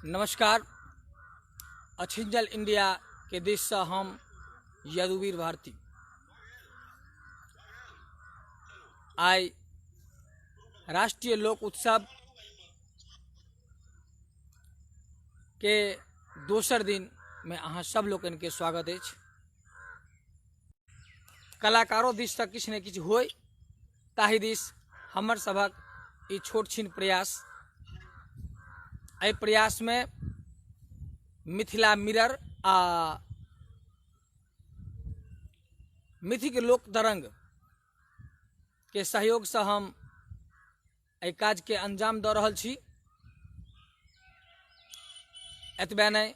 नमस्कार। अछिंजल इंडिया के दिश से हम यदुवीर भारती आई राष्ट्रीय लोक उत्सव के दोसर दिन में अहाँ सब लोगन के स्वागत अछि। कलाकारों दिश से किछु ने किछु होय ताहि दिश हमर सबक ई छोट छीन प्रयास। एहि प्रयास में मिथिला मिरर आ मिथिक लोक तरंग के सहयोग से हम एहि काज के अंजाम दऽ रहल छी। एतबे नहीं,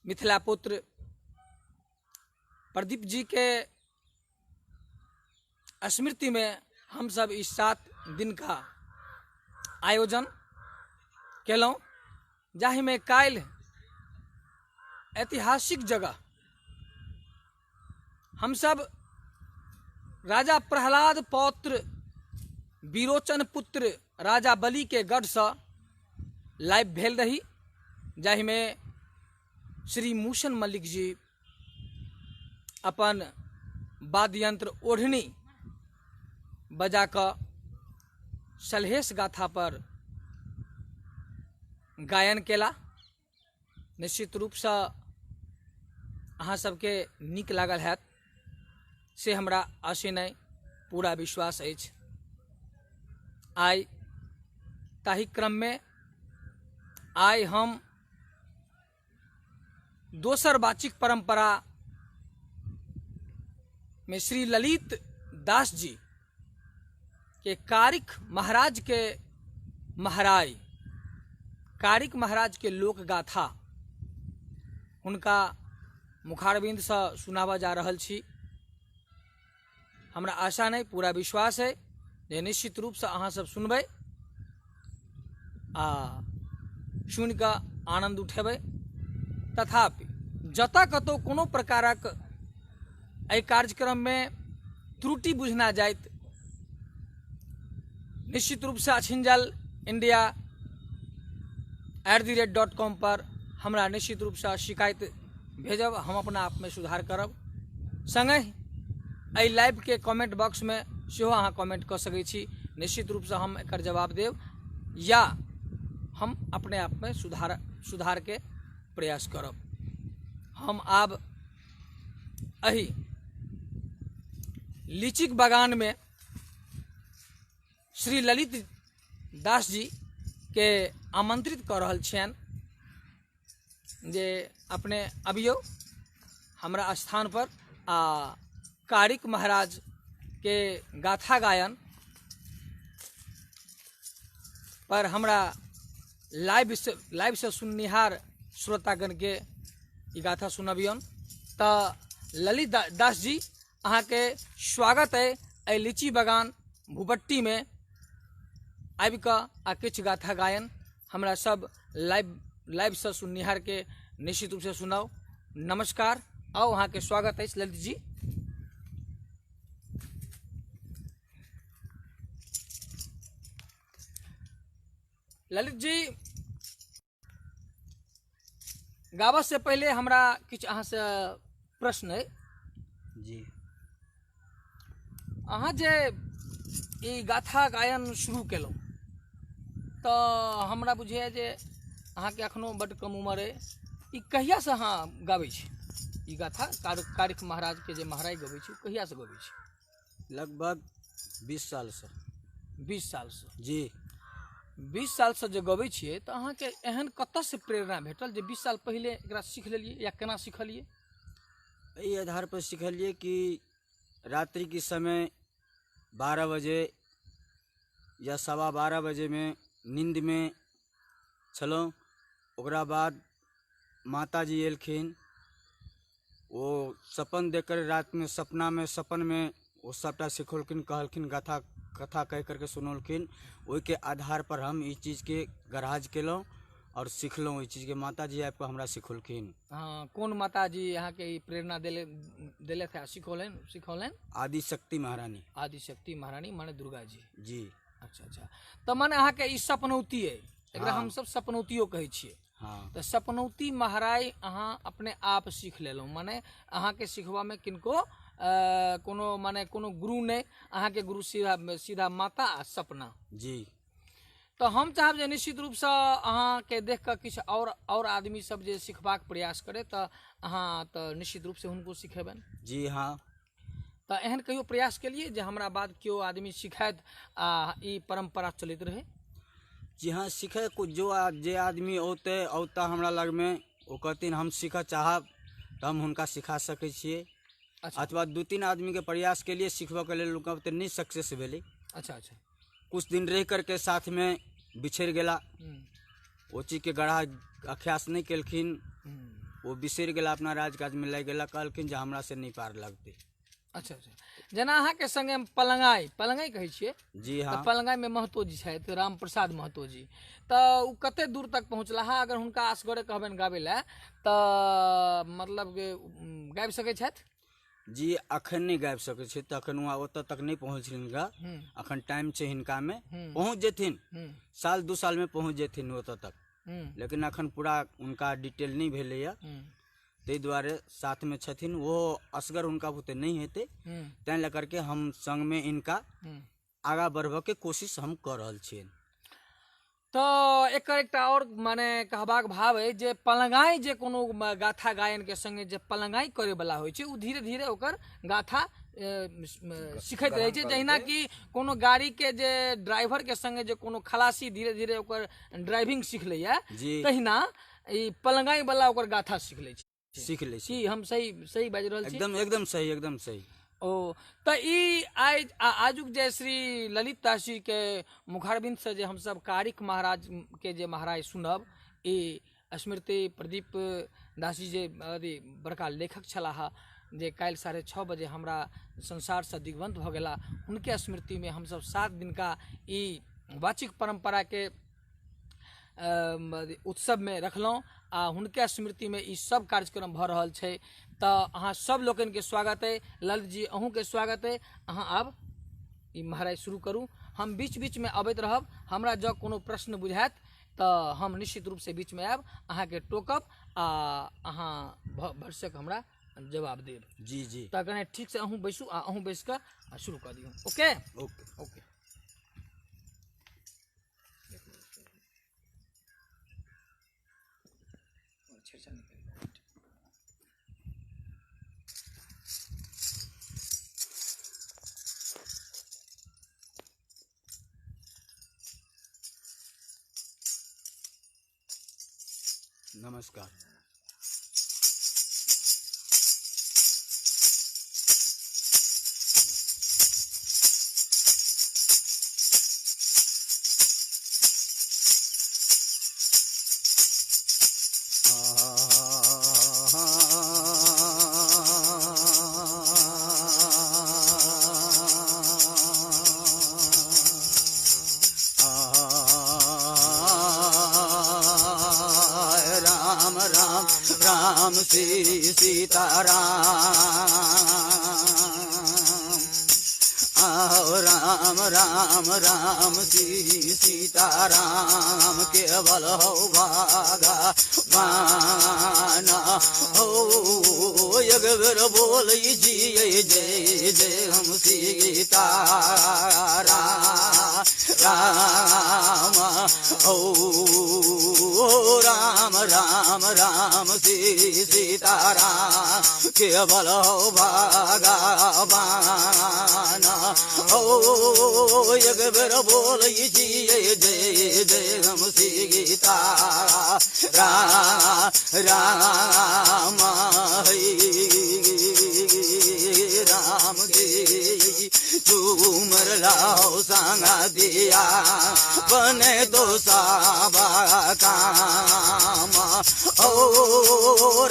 मिथिला पुत्र प्रदीप जी के स्मृति में हम सब इस 7 दिन का आयोजन केलौं, जाहि में काल्हि ऐतिहासिक जगह हम सब राजा प्रहलाद पौत्र विरोचन पुत्र राजा बलि के गढ़ से लाइव भेल रही, जाहि में श्री मूषण मल्लिक जी अपन वाद्य यंत्र ओढ़नी बजा कर सलहेश गाथा पर गायन केला। निश्चित रूप से अहाँ सबके नीक लागल हैत से हमरा आशय नहीं पूरा विश्वास अछि। आई ताहि क्रम में आई हम दोसर वाचिक परंपरा में श्री ललित दास जी के कारिक महाराज के महाराज कारिक महाराज के लोक गाथा उनका मुखारबिंद से सुनावा जा रहल छी। हमरा आशा नहीं पूरा विश्वास है जे निश्चित रूप से अहाँ सब सुनबै आ सुन के आनंद उठेबै। तथापि जतऽ कतौ कोनो प्रकारक एहि कार्यक्रम में त्रुटि बुझना जाइत निश्चित रूप से अछिंजल इंडिया @.com पर हमरा निश्चित रूप से शिकायत भेजब, हम अपना आप में सुधार करब। संगे एहि लाइव के कमेंट बॉक्स में सेहो अहाँ कमेंट कर सकै छी, निश्चित रूप से हम एकर जवाब देब या हम अपने आप में सुधार के प्रयास करब। हम आब एहि लीचीक बागान में श्री ललित दास जी के आमंत्रित कर रहल छियनि जे अपने अबियो हमरा स्थान पर आ कारिक महाराज के गाथा गायन पर हमरा लाइव से सुननिहार श्रोतागण के ई गाथा सुनबियन। तो ललित दास जी अहाँ के स्वागत है एहि लीची बागान भूपट्टी में आबि कऽ आ किछु गाथा गायन हमरा सब लाइव से सुननिहार के निश्चित रूप से सुनाओ। नमस्कार, आओ अहाँ के स्वागत है ललित जी। ललित जी गाबऽ से पहले हमरा किछु अहाँ से प्रश्न है जी। अहाँ जे ई गाथा गायन शुरू केलहुँ तो हमरा बुझे जे अहाँ के अखनो बड़ कम उम्र है, ई कहिया से अहाँ गाबै छी ई गाथा कारिक महाराज के जे महाराज गबै छी कहिया से गबै छी? लगभग 20 साल से। 20 साल से जी। 20 साल से जे गबै छियै तो अहाँ के एहन कतऽ से प्रेरणा भेटल जे 20 साल पहले एकरा सीख लेलिए या केना सीखलिए? एहि आधार पर सीखलिए कि रात्रि के समय 12 बजे या 12:15 बजे में नींद में छलहुँ। ओकरा बाद माता जी एलखिन, वो सपन देकर रात में सपन में वो सबटा सिखौलखिन, कहलखिन गाथा कथा कह करके सुनौलखिन। ओहि के आधार पर हम ई चीज के गराज केलहुँ और सीखलहुँ। ओहि चीज के माता जी आबि कऽ हमरा सिखौलखिन। हाँ, कौन माता जी अहाँ के ई प्रेरणा देले थे सिखौलन? आदिशक्ति महारानी। आदिशक्ति महारानी माने दुर्गा जी। जी। अच्छा अच्छा, तो माने अहाँके ई सपनौती है, एकरा हाँ। हम सब सपनौतियो कहै छियै। हाँ तो सपनौती महाराज अहाँ अपने आप सीख लेलहुँ, माने अहाँके सिखबामे किनको कोनो माने कोनो गुरु नहि, अहाँके गुरु सीधा सीधा माता आ सपना। जी। तो हम चाहब जे निश्चित रूपसँ अहाँके देख कऽ किछु और आदमी सब जे सिखबाक प्रयास करे तऽ अहाँ तऽ निश्चित रूपसँ हुनको सिखेबनि। जी हाँ। तऽ एहन कहियो प्रयास केलिए जे हमरा बाद केओ आदमी सिखायत आ ई परंपरा चलैत रहे? जी हाँ, सीखे कुछ जे आदमी औता हमरा लग में ओ कहथिन हम सीखऽ चाहब तऽ हम हुनका सिखा सकै छियै। अच्छा अथवा 2-3 आदमी के प्रयास के लिए सिखबऽ के लेल उनका ओते नहीं सक्सेस भेलै। अच्छा अच्छा। कुछ दिन रह करके साथ में बिछड़ गेला, ओ चीज के गढ़ा अभ्यास नहीं केलखिन, वो बिसरि गेला, अपना राजकाज में लागि गेला, कहलखिन जे हमरा से नहीं पार लगतै। अच्छा अच्छा, जेना अहाँके संगे पलंगाई कहै छियै। जी हाँ। तऽ पलंगाई में महतो जी छथि, राम प्रसाद महतो जी, तऽ उ कते दूर तक पहुँचला है? अगर हुनका असगरे कहबनि गाबै लए तऽ मतलब गाबि सकै छथि? जी अखन नहीं गाबि सकै छै, तखन वहाँ ओतऽ तक नहीं पहुँचलिन गा। अखन टाइम छै हिनका में, पहुँच जेथिन, साल 2 साल में पहुँच जेथिन ओतऽ तक, लेकिन अखन पूरा उनका डिटेल नहीं भेलैया, ताहि दुआरे साथ में छथिन। वो असगर उनका बुते नहीं हेतै, तैं लेकर के हम संग में इनका आगा बढ़बऽ के कोशिश हम कर रहल छियै। तो एकर एकटा और माने कहबाक भाव है जे पलंगाई जे कोनो गाथा गायन के संगे जे पलंगाई करे वाला होइ छै, उ धीरे धीरे ओकर गाथा सिखैत रहै छै। जहिना कि कोनो गाड़ी के जे ड्राइवर के संगे जे कोनो खलासी धीरे धीरे ओकर ड्राइविंग सीख लैया, जी। तहिना ई पलंगाई वाला ओकर गाथा सीख लै छै। सीख ले छी। की हम सही बाजि रहल छी? एकदम सही, एकदम सही। ओ तो ई आजुक जे श्री ललित दास जी के मुखारबिंद से जे हम सब कारिक महाराज के जे महाराज सुनब, ई स्मृति प्रदीप दास जी जे अथी बड़का लेखक छलाह, जे काल्हि 6:30 बजे हमरा संसार से दिग्वंत भऽ गेला, हुनके स्मृति में हम सब 7 दिन का ई वाचिक परंपरा के उत्सव में रखलहुँ आ हुनके स्मृति में ई सब कार्यक्रम भऽ रहल छै। तऽ अहाँ सब लोकन के स्वागत है। ललित जी अहूँ के स्वागत है। अहाँ आब ई महाराज शुरू करू, हम बीच बीच में अबैत रहब। हमरा जँ कोनो प्रश्न बुझायत तऽ हम निश्चित रूप से बीच में आयब, अहाँ के टोकब आ अहाँ भरसक हमरा जवाब देब। जी जी। तऽ कने ठीक से अहूँ बैसू आ अहूँ बैस कऽ शुरू कऽ दियौ। Okay okay okay. नमस्कार। राम श्री सीताराम, आओ राम राम राम श्री सीताराम, केवल हो भागा माना हो, एक बेर बोल जी जय जय हम सीताराम राम, ओ राम राम राम श्री सीताराम, केवल हो भागा माना हो, एक बेर बोल जी जय जय हम सीता राम राम जी झूमर लाओ सांगा दिया, बने तो साबा काम, ओ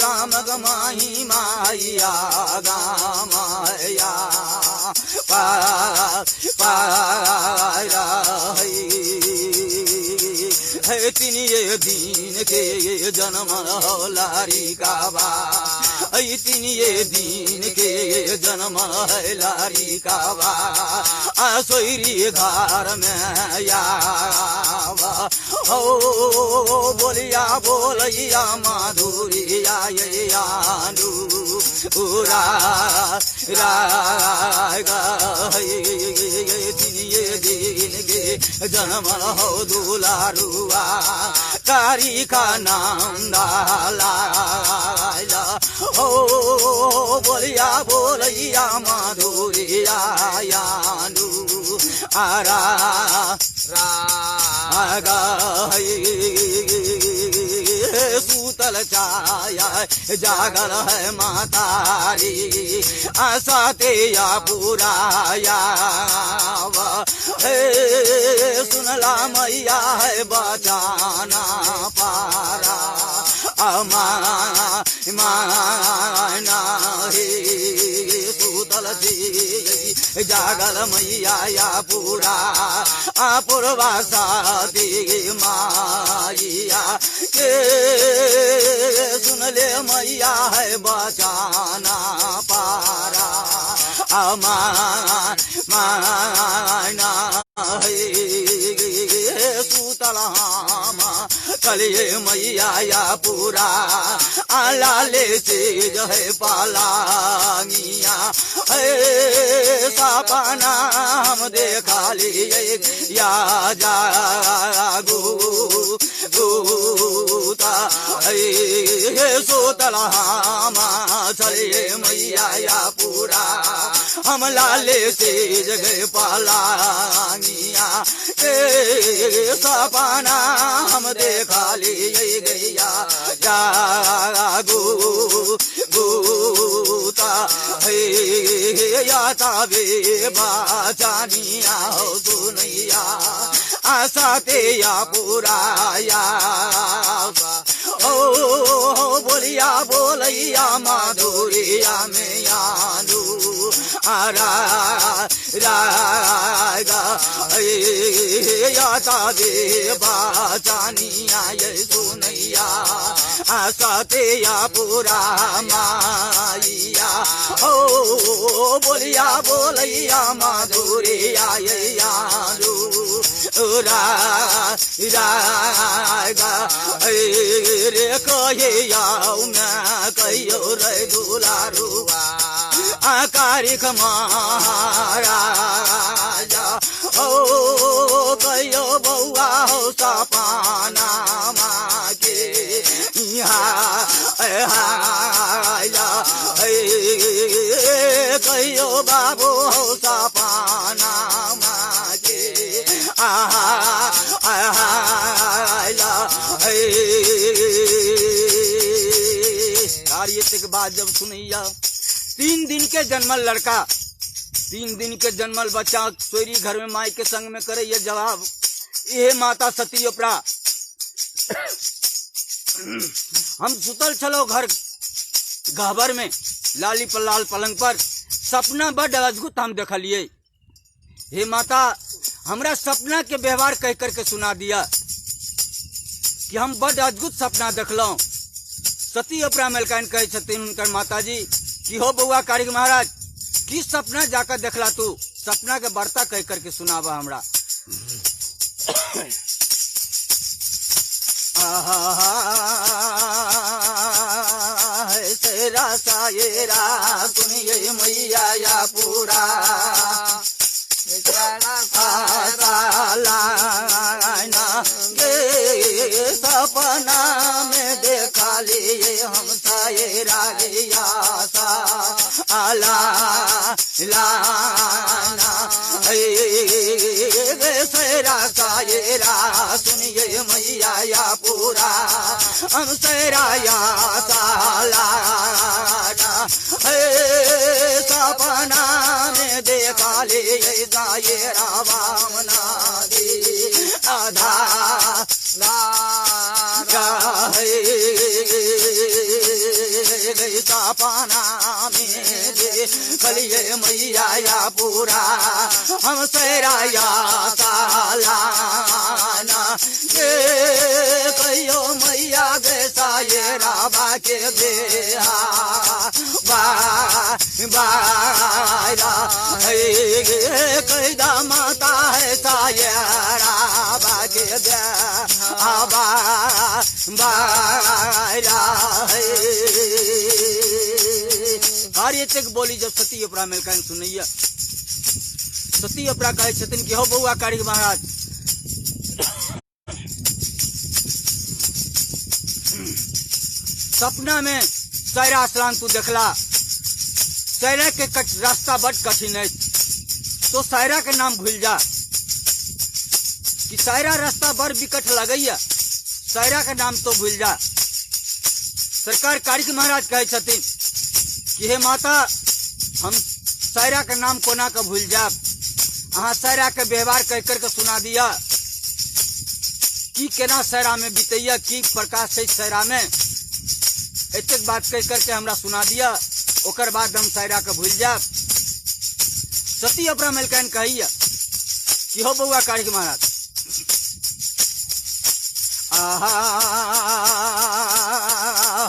राम गमाही माया गामाया पारा है तीन ये दिन के जन्म लारी का बा, तीन ये दिन के जन्म है लारी का बा, सोरी घर में यावा हो बोलिया बोलिया माधुरिया ये आलू उरा रागा ये दिन के जन्म हो दुलारुआ कारी का नाम डाला हो बोलिया बोलिया माधुरिया यालू आरा रागा सूतल छाया जागल है मातारी आशा तेया पुराया सुनला मैया है बचाना पारा माना सूतल थी जागल मैया या पूरा पूर्वा साथी माइया के सुन ले मैया है बचाना पारा माना सूतल कलिए मैया या पूरा लाले चीज है पालांगिया सपना हम देखा लिए या जागू गूता सोतल चलिए मैया या पूरा हम लाले चीज गए पालांगिया सपना हम देखा लिए गैया जागू गूता या ताबे बाचानिया हो सुनैया आशा तेया पुराया ओ बोलिया बोलैया माधुरिया में यालू आरा रागा या ताबे बाचानिया ये सुनैया आशा तेया पुरा माइया ओ बोलिया बोलैया माधुरिया ये यालू रागा रे कहे याऊ मैं कहियो रे दुलारुआ कारिक महाराजा ओ कहियो बउआ हो सपाना माके कहियो बाबू हो सपाना माके कार्य के बाद जब सुनैया 3 दिन के जन्मल लड़का 3 दिन के जन्मल बच्चा सोरी घर में माई के संग में करे ये जवाब ये माता सती ओपरा हम सुतल चलो घर गहबर में लाली पर लाल पलंग पर सपना बड़ अद्भुत हम देखलिए। हे माता हमरा सपना के व्यवहार कह करके सुना दिया कि हम बड़ अद्भुत सपना देखलों। सती ओपरा मेलकान कहे छथिन उनकर माता जी कि हो बउआ कारिक महाराज की सपना जाकर देखला तू सपना के वार्ता कह करके सुनावा हमरा। सेरा सायरा सुनिए मैया या पूरा सपना में देखा लिए हम सायरा गया सा आला लाना सेरा सायरा सुनिए मैया या पूरा हम सेरा या सालाना सपना में देखा ले सायरा वामना दी आधा सपना में कलिए मैया या पूरा हम सेरा या सालाना कहियो मैया गे सायरा बाके बेहा बारा कैदा माता है सायरा बाके बेहा बारा कार्य तक बोली जब सती अपरा मिलकर सुनैया सती अपरा कहे छथिन कि हो बउआ कारी महाराज सपना में सायरा स्नान तू देखला सायरा के रास्ता बड़ कठिन है तो सायरा के नाम भूल जा कि सायरा रास्ता बड़ विकट लगैया सायरा के नाम तो भूल जा। सरकार कारिक महाराज कहे छथिन कि हे माता हम सायरा के नाम कोना के भूल जाब अहाँ सायरा के व्यवहार कह करके सुना दिया कि केना सायरा में बीतैया की प्रकाश है सायरा में एतक बात कह करके हमरा सुना दिया ओकर बाद हम सायरा के भूल जाब। सती अपना मिलकन कहिया कि हो बउआ कारिक महाराज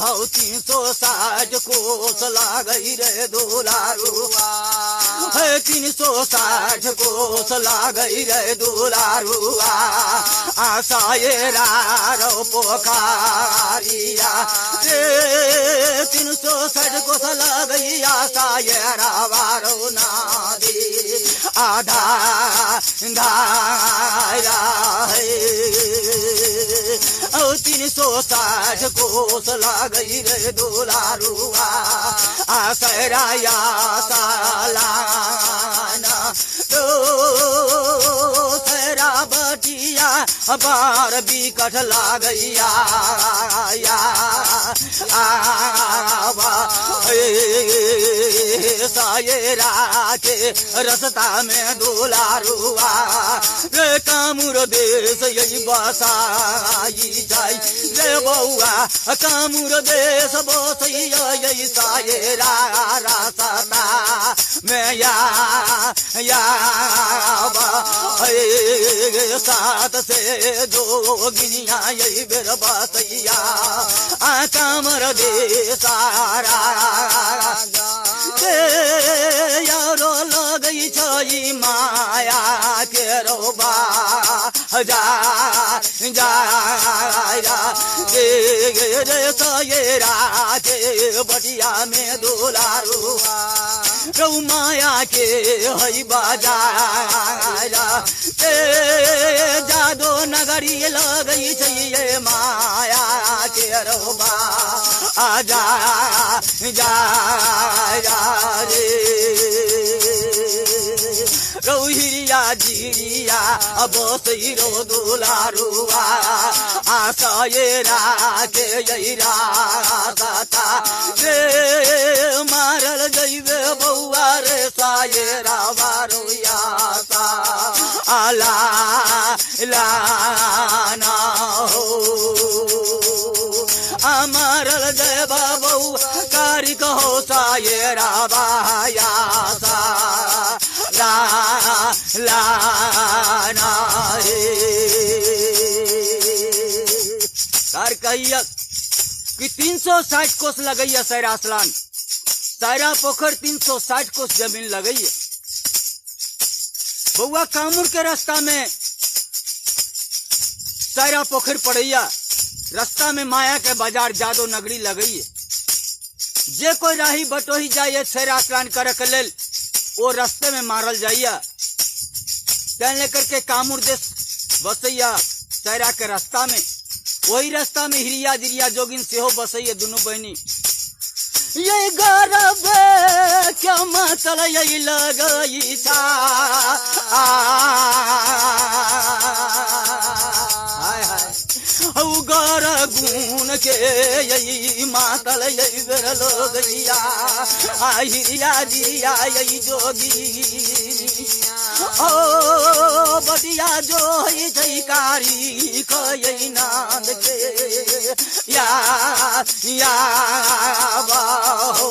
हो 360 कोस लागई रे दुलारुआ 360 कोस लागई रे दुलारुआ सायरा रो पोखारिया 360 कोस लगैया सायरा वारो नादी आधा धारा 360 कोस लागई रे दुलारुआ सायरा सालाना तो सायरा बटिया बार बिकट लागैया सायरा के रस्ता में दुलारुआ रे कामुर देश यही बसाई जाई रे बउआ कामुर देश बसैया यही सायरा रास्ता में या साथ से जोगिनिया यही बेर बसैया कामर देसारा यारो लगई छई माया के रोबा जा रे सायरा के बटिया में दुलारुआ रौ माया के हई बाजारा जादो नगरी लगई छई माया के रोबा आजा जा रे रौहिया जिरिया बसई रो दुलारुआ सायरा के यैरा दाता रे मारल जइबे बउआ रे सायरा बारुया सा आला लाना हो अमरल जय बाबू कारी कहो सायरा बाया सा लाना कार कहिया कि 360 कोस लगैया सायरा स्नान सायरा पोखर 360 कोस जमीन लगैया बउआ कामुर के रास्ता में सायरा पोखर पड़ैया रास्ता में माया के बाजार जादो नगरी लगई है जे कोई राही बटोही जाइए सायरा स्नान करे के लेल वो रास्ते में मारल जाइया तैन लेकर के कामुर देश बसैया सायरा के रास्ता में वही रास्ता में हिरिया जिरिया जोगिन से हो बसैया दोनों बहनी ये गरब क्या मतल यही लगई था गर गुण के यही मातल यही बेर लोगिया हिरिया जिया यही जोगी ओ बटिया जो है कारी कई नाद के या बाहो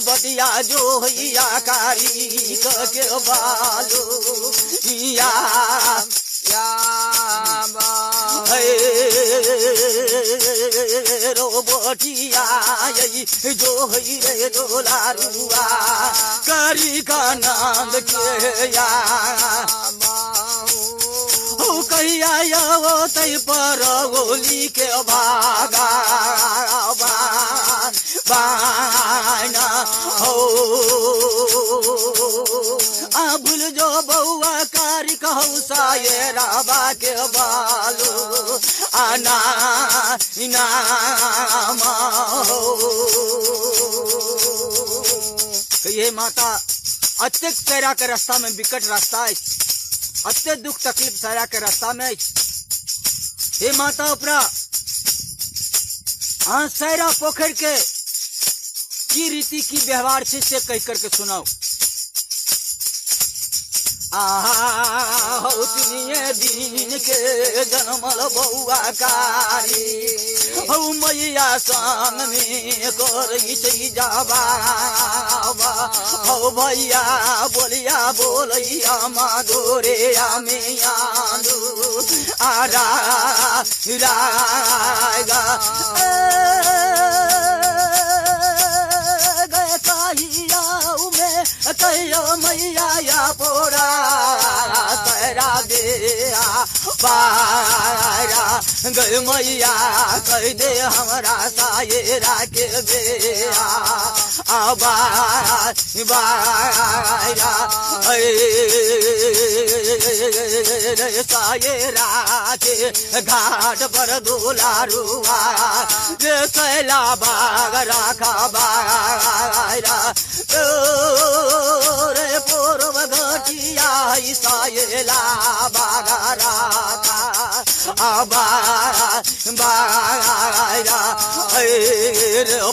बटिया जो है कारी के बालो या यही जो हई रे दुलारुआ करी का नंद के या कहिया वो तई पर गोली के भागा बाना हो भूल जो बउआ कारी कहू साये राबा के बालो आना इनाम हो ये माता अत्यंत पैरा के रास्ता में विकट रास्ता है अत्यंत दुख तकलीफ सारा के रास्ता में हे माता उपरा सैरा पोखर के की रीति की व्यवहार से कह करके सुनाओ आतिनिये दिन के जन्मल बउआ कारी हौ मैया संग में करई छै जाबा हौ भैया बोलिया बोलैया माधोरे में आंदू आरा रागा गए कहिया में कहियो मैया या पोरा तेरा बेया बारा गए मैया कह दे हमरा सायरा के बेया बारा सायरा के घाट पर दुलारुआ कैला बाग राखा बारा रे पूर्व घटिया सायला बागा राखा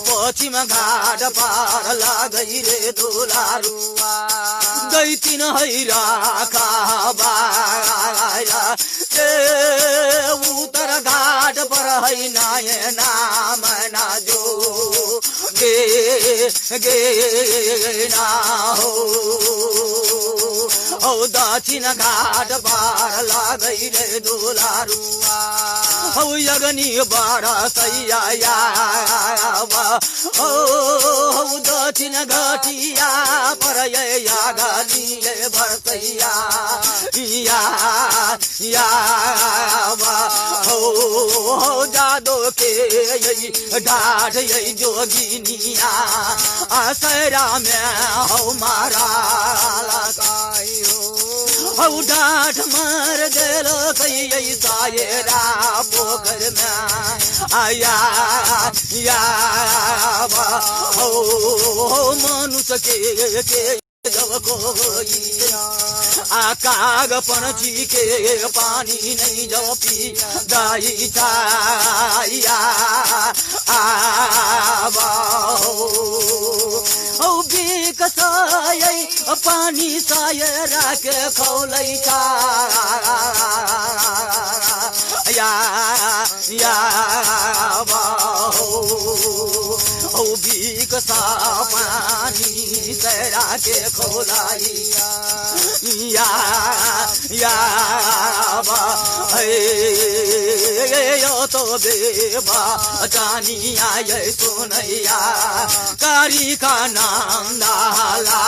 पश्चिम घाट पार लागई रे दुलारुआ गई तीन हैरा बाया उत्तर घाट पर है नाय नाम ना जो गे ना हो दक्षिण घाट पार लागई रे दुलारुआ हौ यगनी बारा सैया हौ दक्षिण घटिया पर या गली भरसैया हो जादो के ढाढ़ यही जोगिनिया आसरा में हौ मारा हौ ढाठ मार गल कई सायरा पोखर में आया हो मनुष्य के जब कोई काग पणची के पानी नहीं जो पी दाई छाया बिकसाय पानी सायरा के खौलै छा बिकसा पानी सायरा के खौलाइया तो बेबा जानिया ये सुनैया कारी का नाम डाला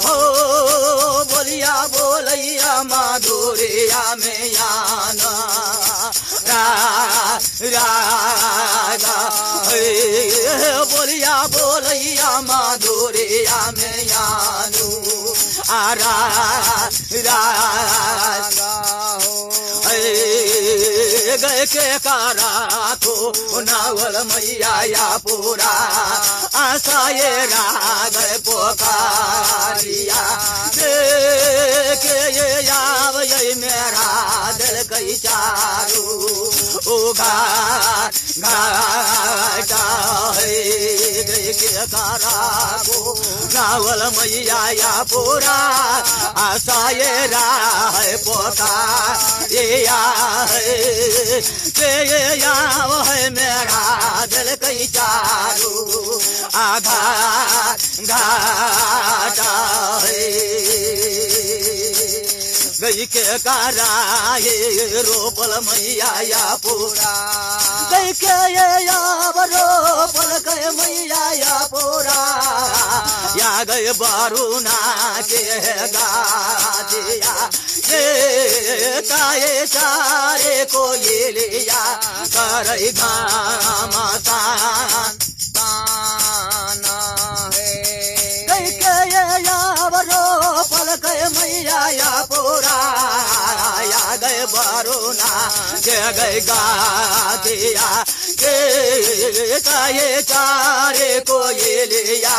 हो बोलिया बोलैया माधुरिया में आना रागा बोलिया बोलैया माधुरिया में आनू आरा गए के कारा तो नावल मैया या पूरा आशाए गए पोकारिया के ये याव ये मेरा दिल कई चारू उगा घाटा गए के कारा को नावल मैया या पूरा आशाए है पोका ये याव है मेरा दिल कई चारू आघा घाटा है गई के कारा ये रोपल मैया या पूरा गई के ये यावरो पल के मैया या पोरा या गए बारूना के गादिया ये काये चारे को ये लिया करई गामा सान गई के ये यावरो पल के मैया या पोरा या गए बारूना के गए गादिया के काये चारे को ये लिया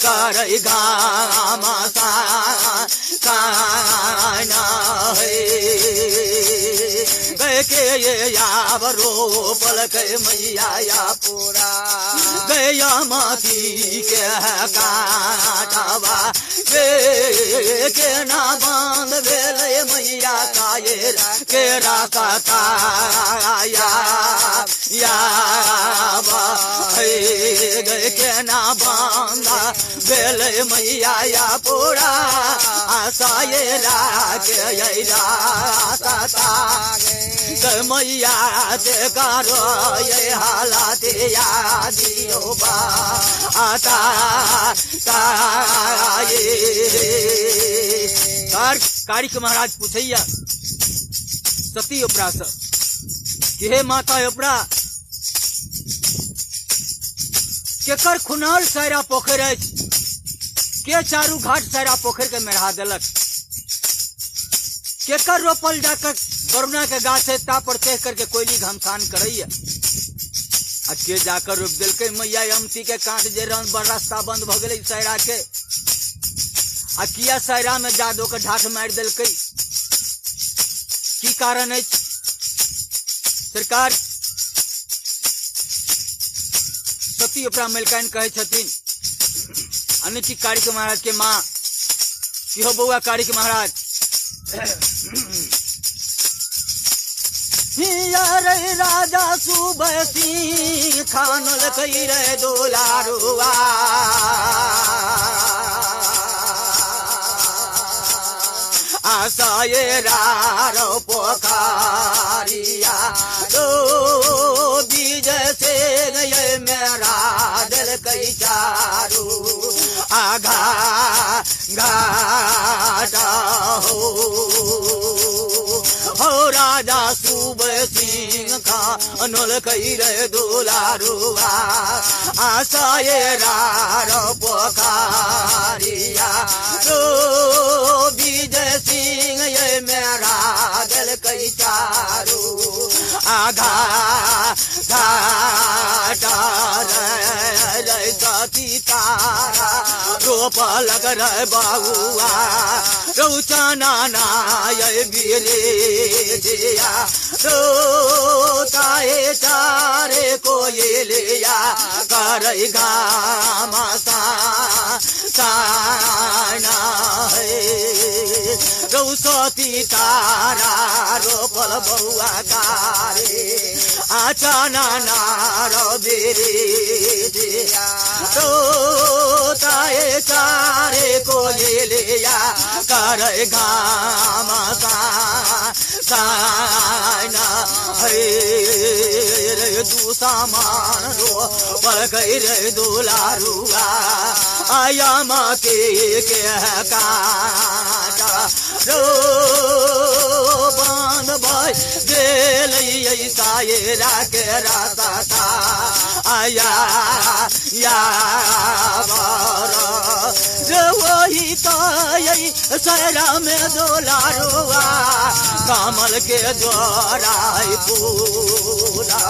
करई गामा साना है के ये यावरो पल के मैया या पूरा गया माती के काटावा के ना बांध भेले मैया काये के रास्ता या गए के ना बांधा भेले मैया या पूरा आसाये के रास्ता मैया से करो ये हालात याद दियो बा आता कारिक महाराज पूछैया सती उपरा से कि हे माता उपरा केकर खुनाल सारा पोखर के चारू घाट सारा पोखर के मेढ़ा दिलक केकर रोपल जाकर वरुणा के गाछ है ता पर चढ़ करके कोयली घमसान करैया आ के जाकर रोप दिलकै मैया अमती के कांट जे रास्ता बंद भ गेलै सायरा के आ किया सायरा में जादो के ढाठ मारि दिलकै की कारण है सरकार सती उपरा मलकाइन कहे छथिन अनिति कारिक महाराज के माँ कि हो बउआ कारिक महाराज रे राजा सुबह सिंह खानल कई रे दुलारुआ आसाये रारो पोखारिया दो बीज से गए मेरा दिल कई चारू आघा घाटा हो राजा सुबह सिंह खानल कई रे दुलारुआ आसाये रारो पोखारिया दो बीज सिंह ये मेरा दिल कई चारू आघा घाटा सती तारा रोप लग रहे बाबुआ रौचाना नाय बिरे दिया रोताए चारे को ये लिया करई घामा साना है रौसती तारा रोपल बउआ कारे आचाना नारो बिरे दिया रोताए चारे को ये लिया करई घामा साना है दूसा मान रो पर गई रे दुलारुआ आया माँ के काटा रो बांध भाई गेल सायरा के रास्ता आया या वही तो यही सायरा में दुलारुआ कमल के द्वारा पूरा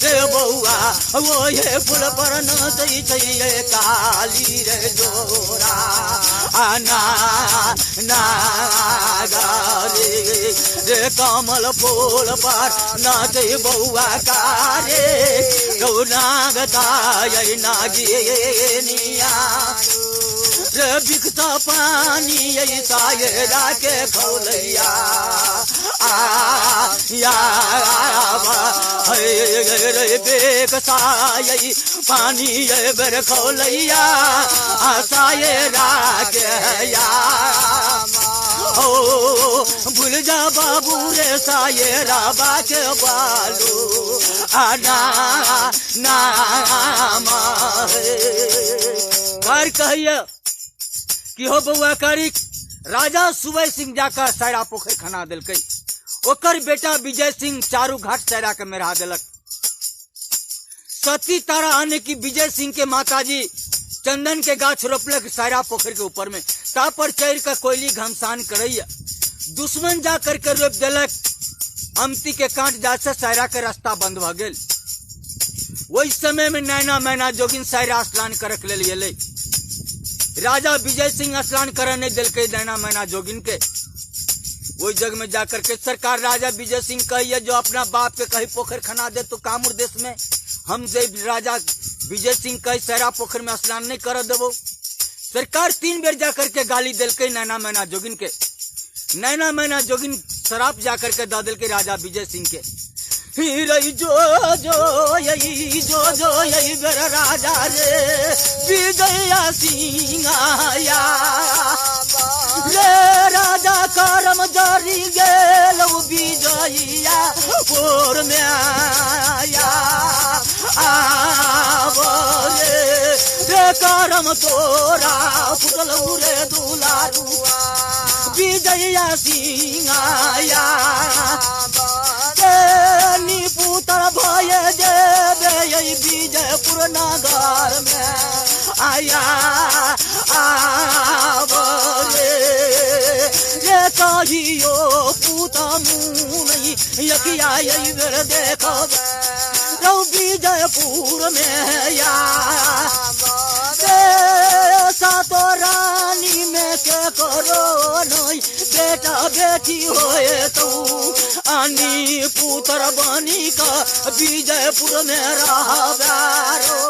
रे बउआ वो ये फूल पर न चाहिए काली रे जोरा आना रे कमल फूल पर नाच बउआ कारे गौनागता नागिनिया रे बिकता पानी यही सायरा के खौलैया रे बेग साई पानी ये बर खौलैया सायरा के ओ भूल जा बाबू रे साये राबा के बालू आना नाम कर कहिए कि हो बउआ करी राजा सुबह सिंह जाकर सैरा पोखर खना दिलकै ओकर बेटा विजय सिंह चारू घाट सैरा के मेरा दिलक सती तारा आने की विजय सिंह के माताजी चंदन के गाछ रोपलक सैरा पोखर के ऊपर में ता पर चढ़ कर कोयली घमसान करैया दुश्मन जा करके रोप दिलक अमती के कांट जा से सैरा के रास्ता बंद भ गेल वही समय में नैना मैना जोगिन सैरा स्नान करक ले लिए राजा विजय सिंह स्नान कर नहीं दिलके नैना मैना जोगिन के वही जग में जाकर के सरकार राजा विजय सिंह कहिए जो अपना बाप के कहीं पोखर खना दे तो कामुर देश में हम जब राजा विजय सिंह कही सैरा पोखर में स्नान नहीं कर देवो सरकार 3 बेर जाकर के गाली दिलके नैना मैना जोगिन के नैना मैना जोगिन शराब जाकर के दा दिलके राजा विजय सिंह के रही जो यही बेरा राजा रे विजय सिंह आया रे राजा करम जरी गेल विजया पोर में आया रे करम तोरा फुटल रे दुलारुआ विजय सिंह आया पुत्र भय देवे विजयपुर नगर में आया ये कहियो पुत मुनि यकिया बेर देख विजयपुर में या सातो रानी में के करो नहीं बेटा बेटी होए तू आनी पुत्र बनी का विजयपुर में रहो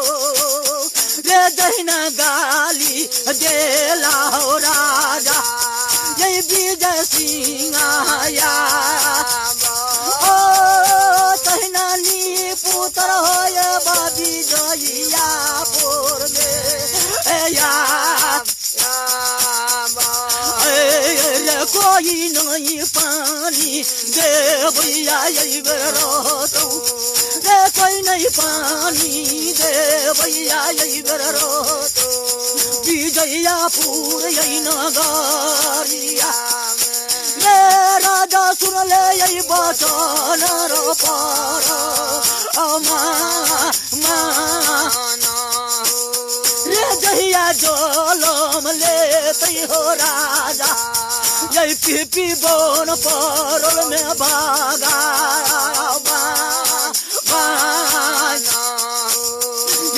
रे दहिना गाली देला हो राजा ये विजय सिंह आया ओ दहिना नी पुत्र होए विजया पुर में या कोई नहीं पानी दे भैया रो तो कोई नहीं पानी दे भैया रो तो विजयापुर यही नगरिया ले राजा सुन ले यही बचन रो पर रे जहिया जोलम ले हो राजा यही पीपी बोन परल में भागा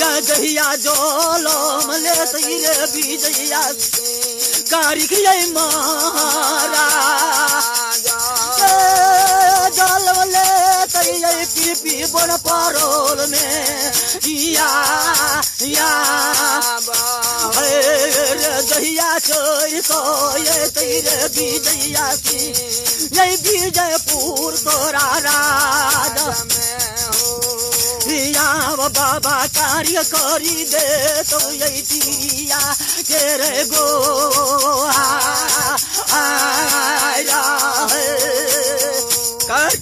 या जहिया जोलम ले रे विजया कारिक यही मारा जोलम ले यही पीपी बोन परल में या जहिया कोई कोये तेरे विजया की यही विजयपुर तोरा राजा या बाबा कार्य करी दे तो यही दिया तेरे गो कर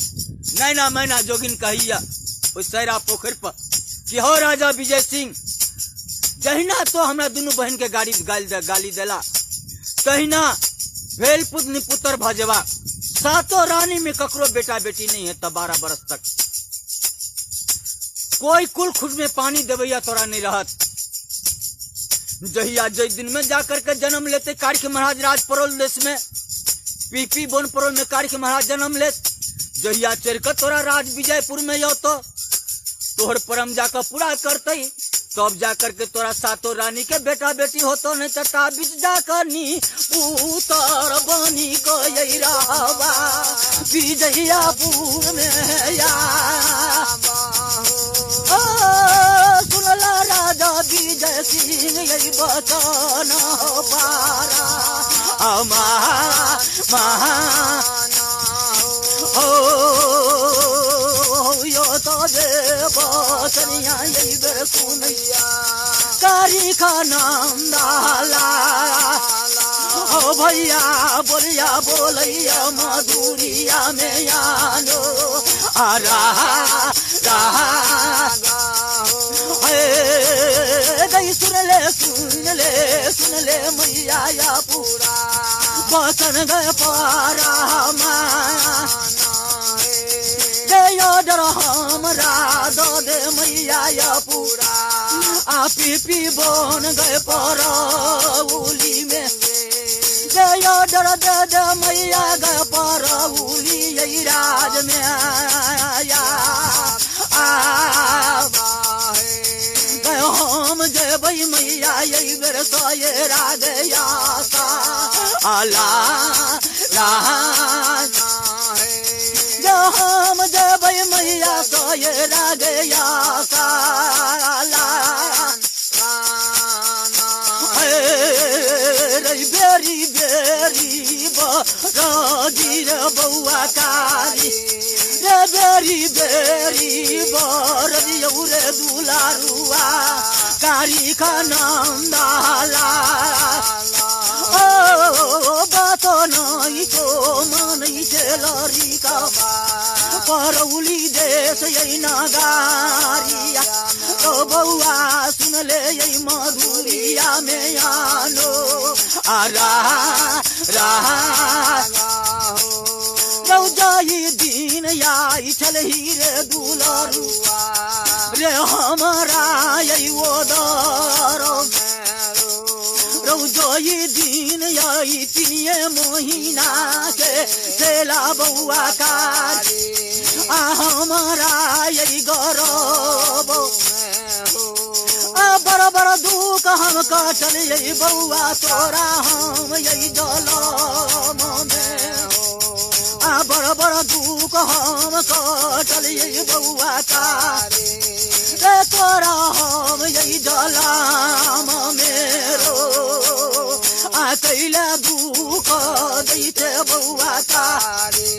नैना मैना जोगिन कहिया उस सैरा पोखर पर कि हो राजा विजय सिंह जहिना तो हमरा दोनों बहन के गाली देला तहिना भेल पुत्र पुत्र भजवा सातों रानी में ककरो बेटा बेटी नहीं है तब 12 बरस तक कोई कुल खुद में पानी देवैया तोरा नहीं रहत जहिया जय दिन में जाकर के जन्म लेते कार्य महाराज राज परोल देश में पीपी बोन परोल में कार्य महाराज जन्म ले जहिया चढ़ कर तोरा राज विजयपुर में यो तो तोहर परम जाकर पूरा करते तब जाकर के तोरा सातों रानी के बेटा बेटी होतो नहीं चटा बीच जाकर नी पुत्र बनी को यही रहवा विजयापुर में या सुनला राजा विजय सिंह यही बचन पारा यो तो जे बचनिया यही बेर सुनैया कारी का नाम डाला ओ भैया बोलिया बोलैया मधुरिया में आनो रहा सुन ले मैया या पूरा बसन गए पारा डर हमरा दो दे मैया या पूरा पी बन गए परौली में जयो डर दे दे मैया गए परौली यही राज में आया हम जेबै मैया यही बेर सोये रागया हम जेबै मैया सोये रागया बेरी बेरी बजी रे बउआ कारी बेरी बेरी बरजियौ रे दुलारुआ कारी का नाम डाला ओ बातो नहीं तो मन लरी का परौली देश यही नगारिया तो बउआ सुन ले यही मधुरिया में आनो रौजाई दिन आई चल ही रे दुलारुआ रे हमारा यही वो रौजाई दिन आई तिनिये महीना के चला बउआ कारी हमारा यही गौरव बड़ा बड़ा दुख हम कटल यही बउआ तोरा हम यही जलम में बड़ा बड़ा दुख हम कटल यही बउआ कारी तोरा हम यही जलम मेरो कैला दुख दैते बउआ कारी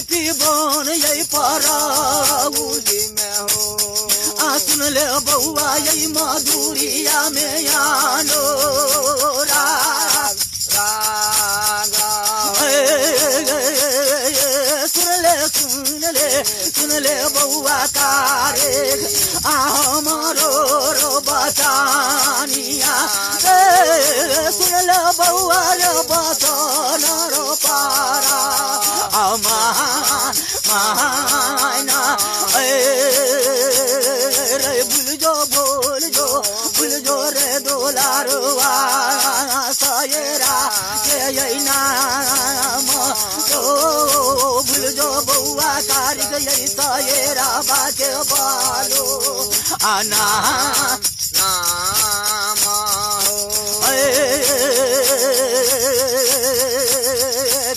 पी बन यही परौली में हो सुन ले बउआ यही मधुरिया में आनो सुन ले बउआ कारे हमारो रो बचानिया सुन ले बउआ रो बचन रो पारा मायना रे भूल जो रे दोलारुआ सयरा के यही नाम भूल जो बउआ कारी यही सयरा बाके बालो आना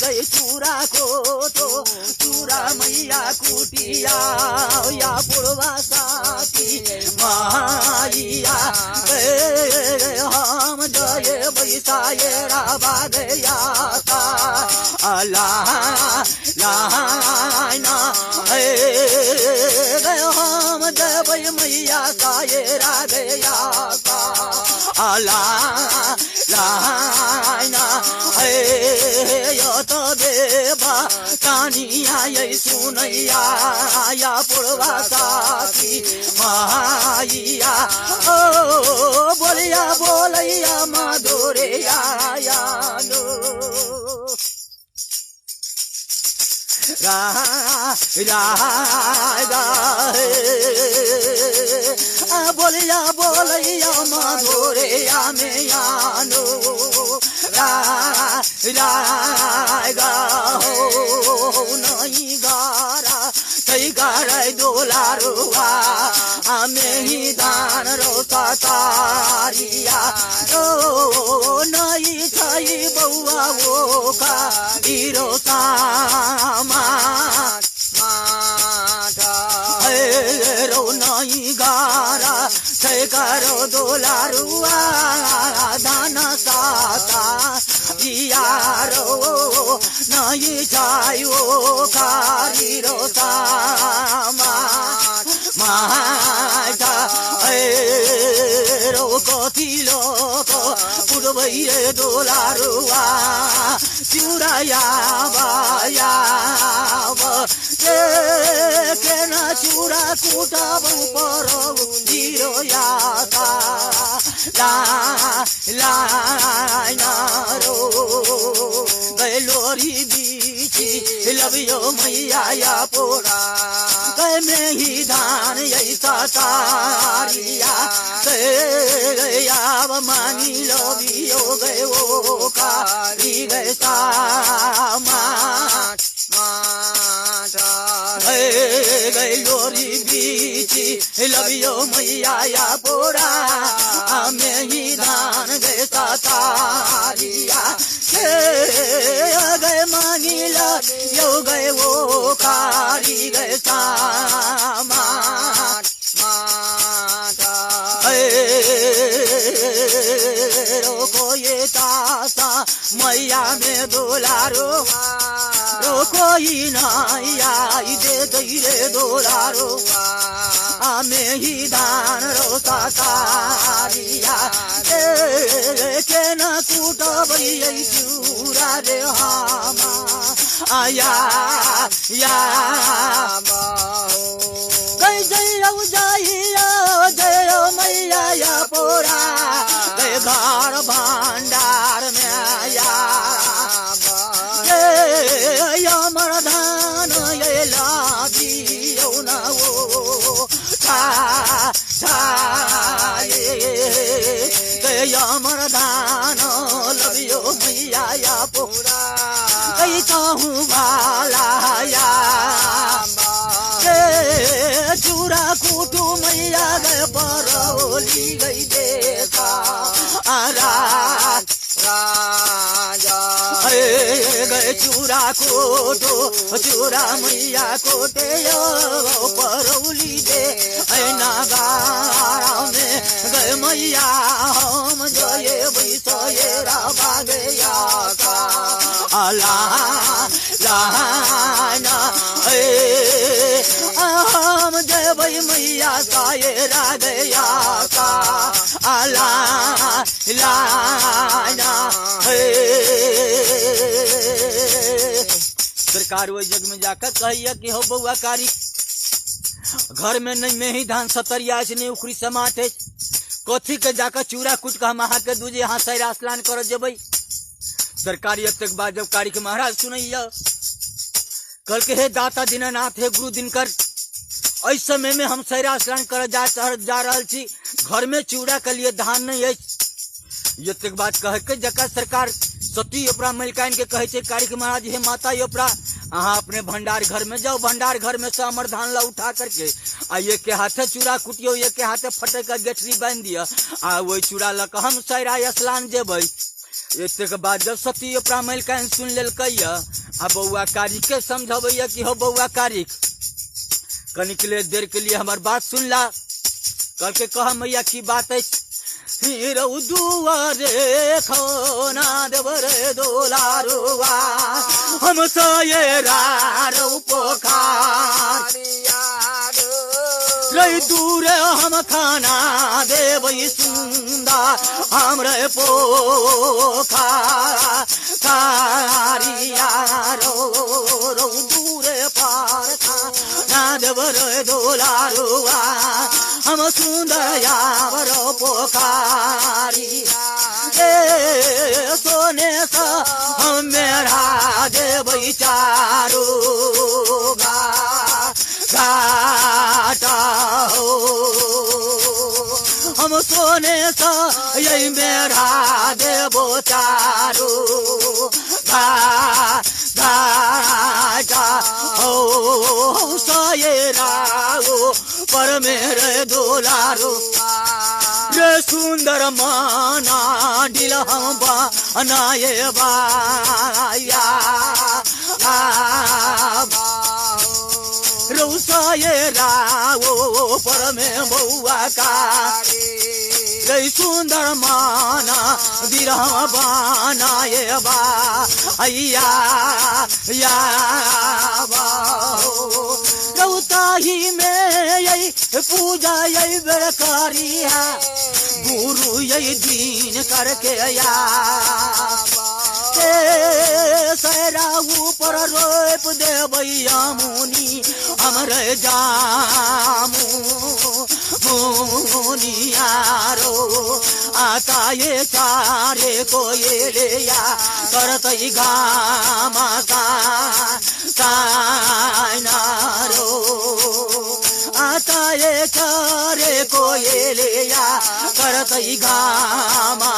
गई चूरा को तो चूरा मैया कुटिया या पुरवा साथी माइया हम जय बैसाये राबा गया अल्लाह लाना हम जय मैया साये रागया अल्लाह लाना तो देवा कानिया यही सुनैया या पुरवा साथी माइया ओ बोलिया बोलैया मधुरिया यानो बोलिया बोलैया मधुरिया में आनो हो नहीं गारा कई गारा दोलारुआ हमें ही दान रोता तारिया ओ नहीं छई बउआ वो का हीरो सामा रो नहीं गारा छई गारो दोलारुआ दाना साता यारो नहीं जायो कारी रोता माता रो कथी लोक पुरबैये दोलारो के न चूड़ा कुटब परो जीरो याता रो गए लोरी बीची लबियो मैया या पोरा गए में ही धान ऐसा तारिया गए आव मानी लबियो गए वो कारी गए गए लोरी बीची लबियो मैया या पोरा में ही धान गए तारिया गए मानी लबियो गए वो कारी गए रोको ये तासा मैया में दुलारो कोई नाया दे रे दुलारो में ही दान रोता तारिया के न कूट भैया चूरा रे हामा आया या गई जय मैया या पोरा गए घर भंडार में आया मरदान ये लादियो न वो गया मरदान लबियो मैया या पोरा कई कहूँ भाला या चूरा कूटू मैया गए परौली गई देखा गए चूरा कोटो चूरा मैया कोटे परौली दे नागारा में गए मैया हम जये बैसये राबा गया का लाना हम जय भाई मैया का ये रा गया का लाना सरकार वही जग में जाकर कहिए कि हो बउआ कारी घर में नहीं में ही धान सतरिया से नहीं उखरी समाते कथी के जाकर चूरा कुट का महा के दूजे यहाँ सैरा स्नान कर जब सरकारी अब तक बाद जब कारी के महाराज सुनैया कल के हे दाता दीनानाथ हे गुरु दिनकर इस समय में हम सैरा स्नान कर जा रहा छी घर में चूड़ा के लिए धान नहीं है ये तक बात कह के जका सरकार सती ओपरा मलिकाइन के कहे कारी के महाराज हे माता ओपरा अहाँ अपने भंडार घर में जाओ भंडार घर में से अमर धान ला उठा करके आ ये के हाथे चूड़ा कुटियो ये के हाथे फटे का गेठरी बांध दिया आ वही चूड़ा लक हम सैरा स्नान जेबै एक के बाद जब सती ओपरा मलिकाइन सुन लेलकै आ बउआ कारी के समझबैया कि हो बउआ कारी कनिक ले देर के लिए हमार बात सुन ला कल के कह मैया की बात है दुआरे खोना देवरे दोलारुआ हम सयेरा पोखार रही दूरे हम खाना देवई सुंदर हमरे पोखारिया रो दूरे पार खाना देवरे दोलारुआ हम सुंदर पोखारी सोने सा हम मेरा देवई चारो घाटा हो हम सोने सा यही मेरा देवो चारो घाटा हो सयेरा पर मेरे दोलारो रे सुंदर माना दिल हम बनाए बाया रोसाए रावो पर में बउआ का रे सुंदर माना दिल हम बनाए बाया या रौताही में यही पूजा यही बेकारी है गुरु यही दीन करके आया सैरा ऊपर रोप दे भैया मुनि हमरे जामू मुनियारो आता ये चारे को ये ले या करतई घामा नारो आता ये चारे को ये ले या करतई घामा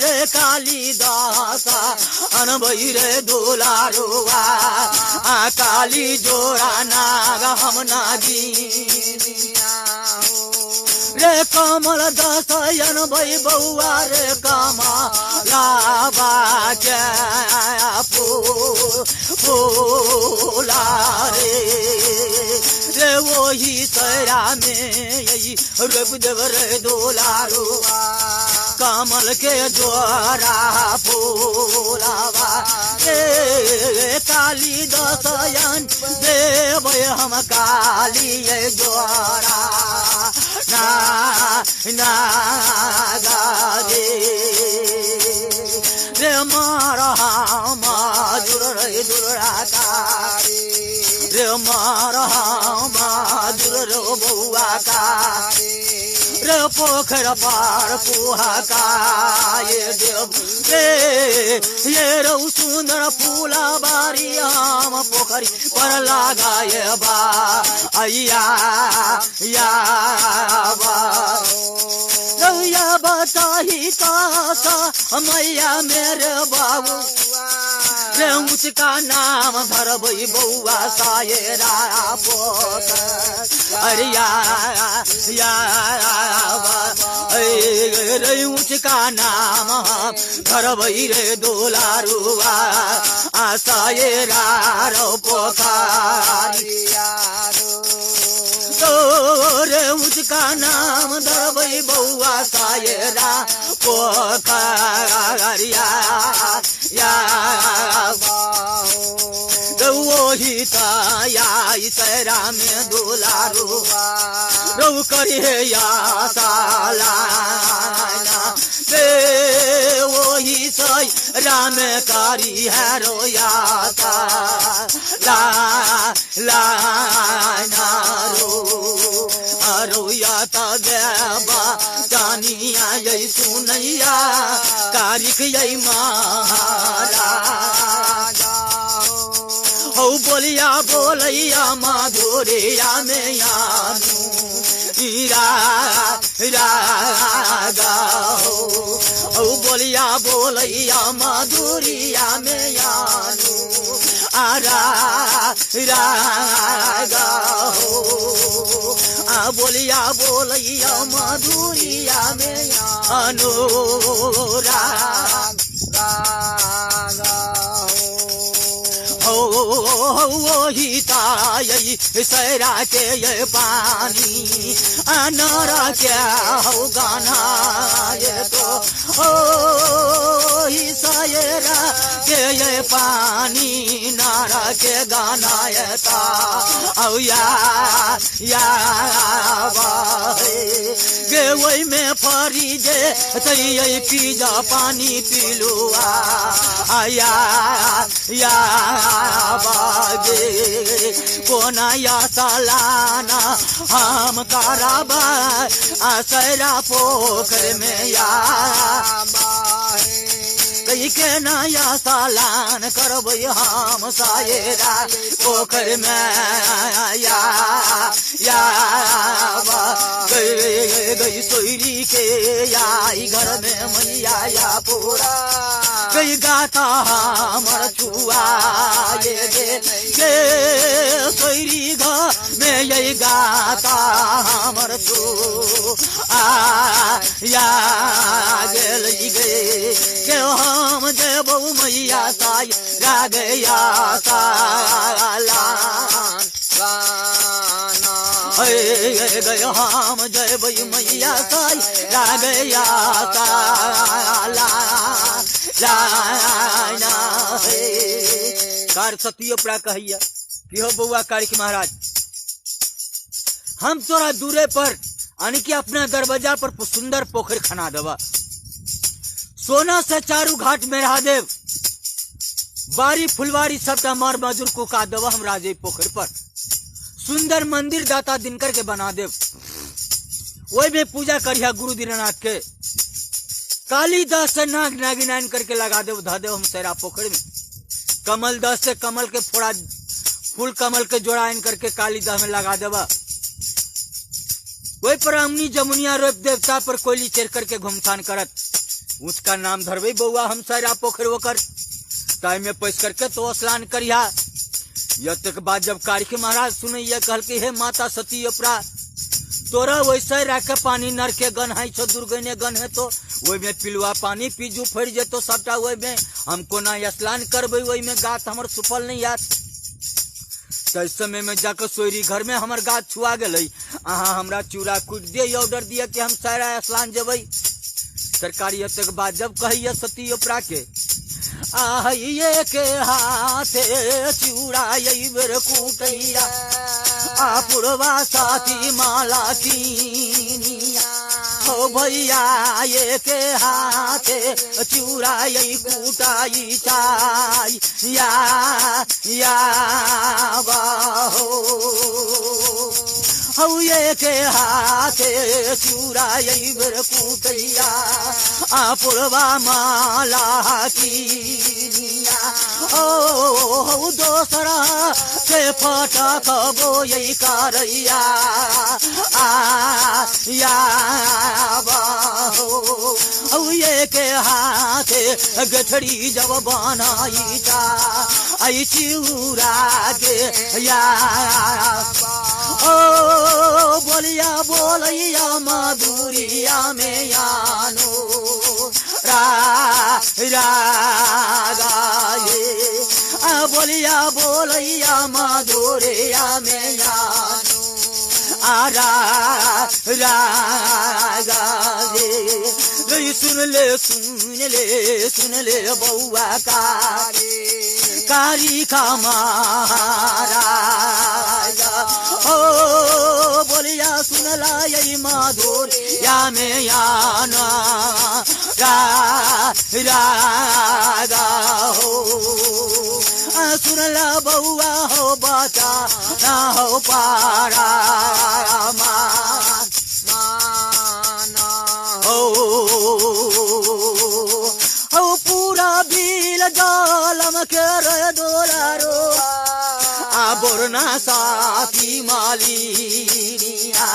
रे कालिदासा अनबई रे दुलारुआ काली जोड़ा नाग हम नागी रे कमल दसयन भई बउआ रे कमला फूला रे वही सैरा में यही रूप देव रे दुलारुआ कमल के जोरा फूलावा रे काली दसयन देव हम काली जोरा नागे रे मारा माजुर रे दुराकारी रे मारा माजुर रे बउआ कारी रे पोखर पार पुहाका ये देव रे ये रौ सुंदर फूला बारी हम पोखरी पर लगाए बा अय्या या बा बताही कासा मैया मेरे बाबू रे उसका नाम भरबई बउआ सायरा पोखर अरिया रे उसका नाम भरबई रे दुलारुआ सायरा पोखर रे उसका नाम धरबई बउआ सायरा पोखरिया वही ताया सैरा में दुलारुआ रऊ करे या सालाना रे वही सैरा में कारी है रोया ला रोया देवा जानिया यही सुनैया कारिक यही महाराजा हो बोलिया बोलैया माधुरिया में यानू रागा हो बोलिया बोलैया माधुरिया में यानू रागा हो बोलिया बोलैया माधुरिया में अनुरागा वही ताई सैरा के ये पानी अनारा क्या हो गाना ये तो ही सैरा के ये पानी नारा के गाना ये ता औ या गे वही में फरी जे तई पीजा पानी पीलुआ आया बागे कोना या सालाना हम काराबा सैरा पोखर में या कई के नया सालान करबई हम सायरा पोखर में गई सोयरी के आई घर में मैया या पूरा गई गाता हमर छुआ ये गे सोयरी घर में यही गाता हमर छू या गेल गे हम देबो मैया साई रागया साला गयो हम जय बई मैया साई रागया साला कार सतियो प्रा कहिया कि हो बउआ कारिक महाराज हम तोरा दूरे पर यानी कि अपना दरवाजा पर सुंदर पोखर खना देवा, सोना से चारू घाट में रहा देव, बारी फुलवारी सबटा मार मजूर को का देवा हम राजे पोखर पर, सुंदर मंदिर दाता दिनकर के बना देव, वही में पूजा करिया गुरु दीनानाथ के, कालीदास से नाग नागिनाइन करके लगा देव धा देव हम सैरा पोखर में, कमल दास से कमल के फोड़ा फूल कमल के जोड़ाइन करके कालीदास में लगा देवा, वही पर अमनी जमुनिया रोप देवता पर कोयली चेर करके घुमथान करत, उसका नाम धरवे बउआ हम सैरा पोखर होकर, ताई में पैस करके तो स्नान करिया। यह तक बाद जब कार्य महाराज सुने ये कहल के हे माता सती अपरा, तोरा वैसे रख पानी नर के गन है छो दुर्गने गन है तो वही में पिलुआ पानी पीजू फर जे तो सबटा वही में हमको ना स्नान करबे, वही में गात हमर सुफल नहीं याद। तो समय में जाकर सोयरी घर में हमर गात छुआ गई, अहाँ हमरा चूड़ा कूट दिए ऑर्डर दिए कि हम सारा स्नान जब सरकारी तक बाद जब कहिए सती अपरा के आइए के हाथे चूड़ा यही बेर कूटैया, पुरवा साथी माला कीनिया, हो भैया ये के हाथे चूड़ा यही कूटाई चाई या बाहो, हो ये के हाथे चूड़ा यही बेर कूटैया, पुरवा माला कीनिया, ओ दोसरा के फटक बो यही करैया या बाहो, औ ये के हाथे गठड़ी जब बनाई जा आई चिउरा के या, ओ बोलिया बोलैया मधुरिया में यानो गाये, बोलिया बोलैया मधुरिया में यानो गाये, सुन ले बउआ कारी का महाराजा, ओ बोलिया सुनला यही मधुरिया में याना रागा हो, सुनला बउआ हो बचा ना हो पारा हो पूरा बिल जालम के रे दोलारो, बोरना साथी मालिनिया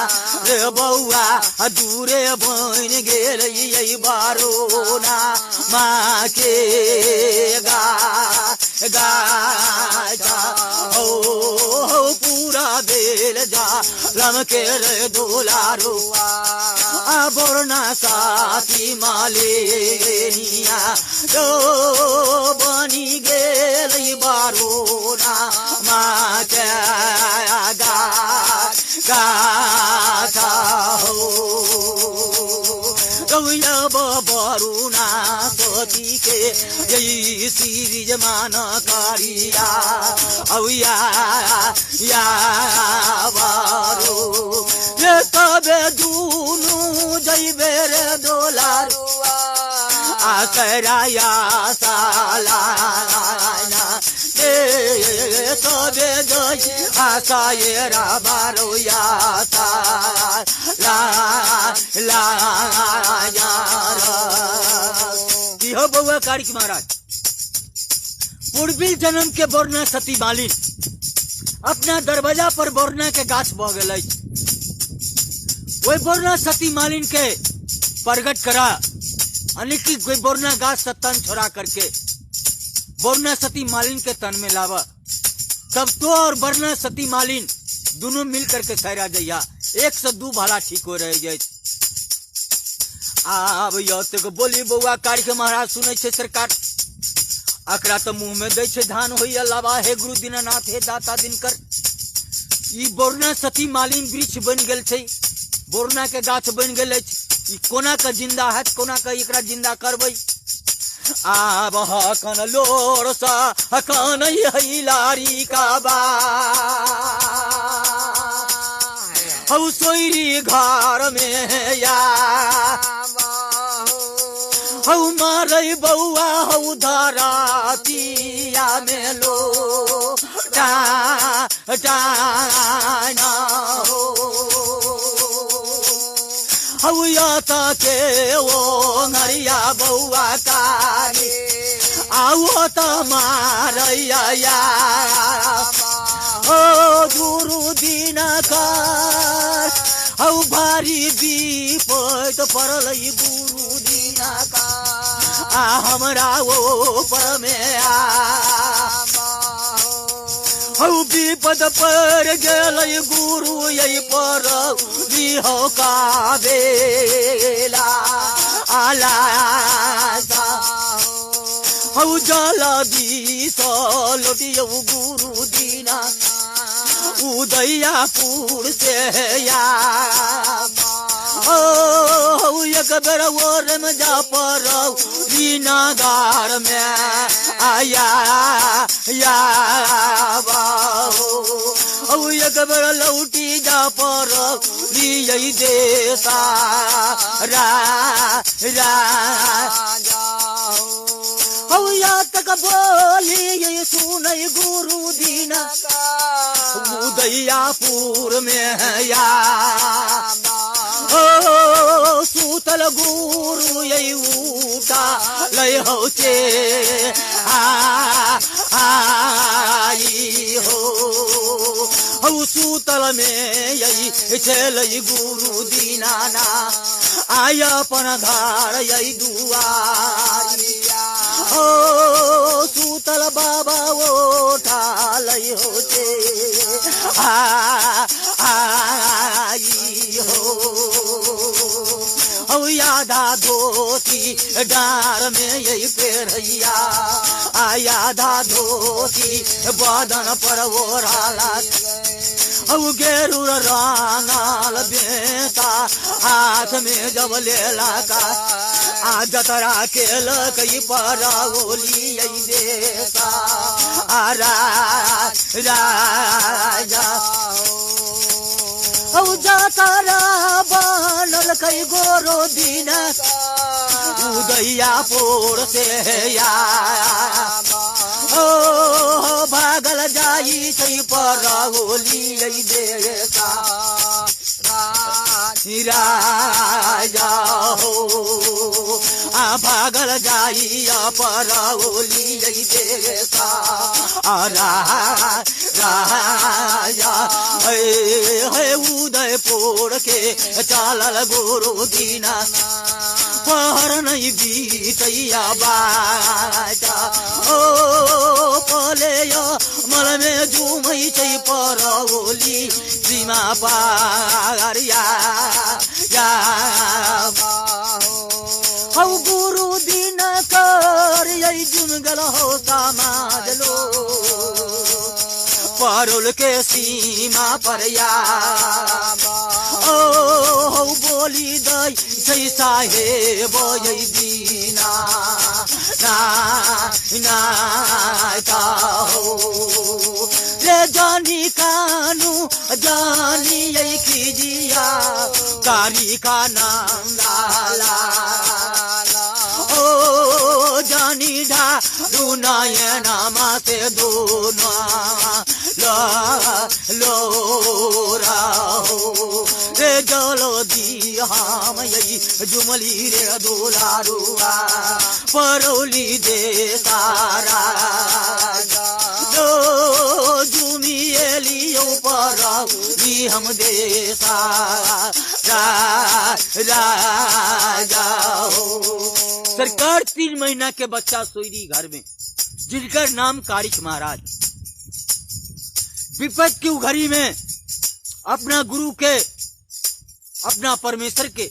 रे बउआ दूरे बन गेल यही बारोना माँ के गा हो पूरा बेल जालम के रे दोलारो, बोरना साथी मालिनिया जो बनी गेल बारोना माँ के गाथा हो, बरुना सती के यही सीरीज माना कारिया अविया या बारो, ये तबे दूनु जइबे रे दोलारुआ आकराया सालाना, ये तबे जइ आशा ये रा बारो या ला हो बउआ कार्य महाराज, पूर्वी जन्म के बोरना सती मालिन अपना दरवाजा पर बोरना के गाछ बह गई, वही बोरना सती मालिन के प्रगट करा, अनिकी कोई बोरना गाछ से तन छोड़ा करके बोरना सती मालिन के तन में लावा, तब तो और बोरना सती मालिन दोनों मिल करके सहरा जइया, एक से दू भाला ठीक हो रह जाए। अब तक बोली बउआ कार्य महाराज सुने छे सरकार, अकरा तो मुंह में दे छे धान होइया लावा, हे गुरु दीनानाथ हे दाता दिनकर, ई बोरना सती मालिन वृक्ष बन गेल छे, बोरना के गाछ बन गेल अछि, ई कोना का जिंदा है कोना का एकरा जिंदा करबै। आब हकन लोर सा हकन हिलारी का बा हऊ सोयरी घर में या हऊ मारै बउआ हऊ धरातिया में लो टाना हो हऊ याता के वो ngariya बउआ काली आओ त मारैया या ओ गुरु दिनकार हौ भारी विपद परलै गुरु दिनकार हमरा ओ परमे हौ विपद पर गेलै गुरु यही पर दिहो का बेला आला हौ जलदी लोटियौ गुरु दीना उदयपुर से या ओ एक बेर ओरम जा पर दीनागार में आया या बाहो एक बेर लौटी जा पर दियै देसा या तक बोली सुनै गुरु दीना उदयपुर में या ओ सूतल गुरु यही उठा लै हो चे आई हो सूतल में यही चलै गुरु दीनाना आय अपन घर यही दुआरिया ओ सूतल बाबा ओठा लै हो चे आई हो यादा धोती डार में यही पेरैया आयादा धोती बदन पर ओढ़ाला औ गेरुर रांगाल बेता हाथ में जब लेला का आ जतरा के लकई पर ओली देता राजा औ जतरा बनल कई गोरो दिन उदयपुर से या ओ भागल जाई छै पर ओली देता राजा हो आ भागल जाई पर ओली देता राजा है उदयपुर के चालल गुरु दीना पहर नहीं बीतैया बाजा ओ पले मल में झूमै छै पर ओली सीमा पारिया हौ गुरु दिन कर यही जुमगल हो समाज लो परुल के सीमा पर या ओ बोली दई छै साहेब यही दीना ना हो रे जानी कानू जानी यही कीजिया कारी का नाम लाला ओ जानी ढालू नयना माते दोना लो राहो रे जलो दी हम यही जुमली रे दुलारुआ परौली दे सारा दो जुमिएलियो परौली हम दे सारा राजा हो। सरकार 3 महीना के बच्चा सोयरी घर में जिनकर नाम कारिक महाराज विपद की घड़ी में अपना गुरु के अपना परमेश्वर के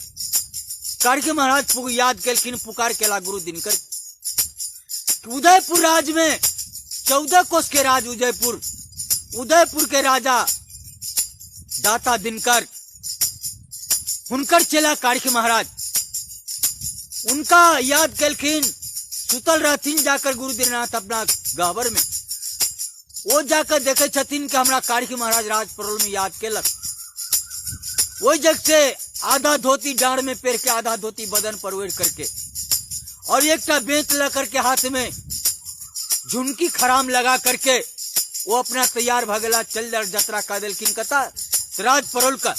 कारिक महाराज याद कलखिन पुकार केला गुरु दिनकर उदयपुर राज में 14 कोस के राज उदयपुर के राजा दाता दिनकर उनकर चेला कारिक महाराज उनका याद कलखिन सुतल रहथिन जाकर गुरु दीनानाथ अपना गहबर में वो जाकर देखे छथिन कि हमरा कारिक महाराज राज परल में याद केलक वही जग से आधा धोती डांड में पैर के, आधा धोती बदन पर ओढ़ करके, और एक बेंच ला करके हाथ में झुमकी खराम लगा करके वो अपना तैयार भगला चल जतरा का दिलखिन कता राज परोल का।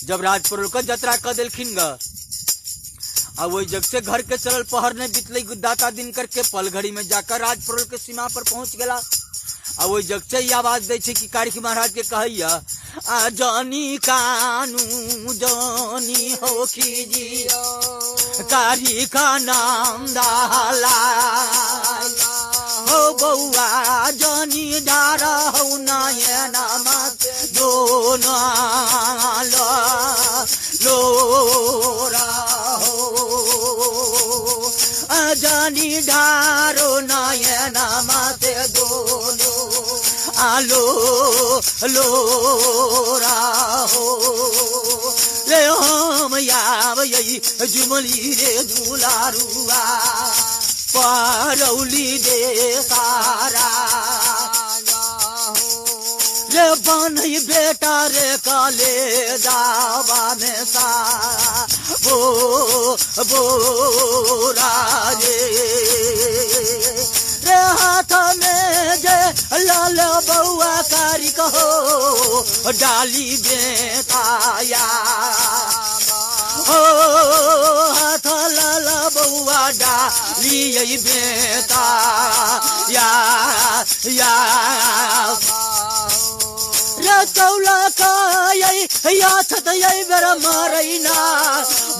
जब राज परोल का जतरा का दिलखिन ग, अब वही जग से घर के चलल पहर ने बीतले दाता दिन करके पल घड़ी में जाकर राज परोल के सीमा पर पहुंच गया। अब वही जग से आवाज दे कि कारिक महाराज के कहैया आ जानी कानू जानी हो कीजिए कारी का नाम डाला हो बउआ जानी डारा हो नयना दोनों लोरा हो जानी डारो नयना माते दोनों आलो लोरा हो रे हम याव यही जुमली रे दुलारुआ पारौली दे सारा रे बनई बेटा रे काले दावा में सा वो राजे रे हाथ में जे लाल बउआ कारी कहो डाली बेताया हो हाथ लाल बउआ डाली बेता या चौला का या छत यही बेरा मारैना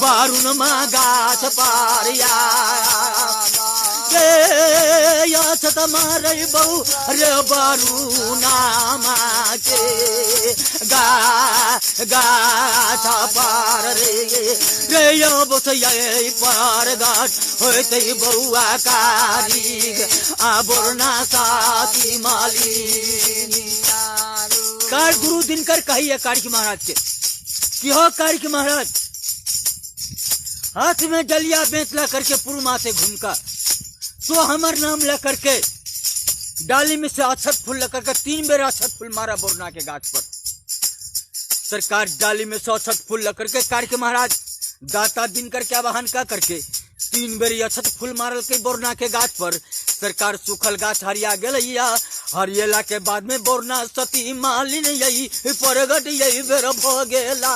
बारून मा गाछ पारिया या छत मारै बहु रे बारूना मा के गाछ पार रे यो बस यही पार गाछ होते बउआ कारी आ बोरना साथी माली कार गुरु दिनकर कही है कारिक महाराज के कि हो कारिक महाराज हाथ में डलिया बेच ला करके पुरमा से घूमकर तो हमार नाम ला करके डाली में से अक्षत फूल ला करके 3 बेर अक्षत फूल मारा बोरना के गाछ पर। सरकार डाली में से अक्षत फूल ला करके कारिक महाराज दाता दिनकर के आवाहन का करके 3 बेर अक्षत फूल मारल के बोरना के गाछ पर। सरकार सूखल गाछ हरिया गलैया, हरियला के बाद में बोरना सती मालिन यही प्रगट यही बेर भ गेला।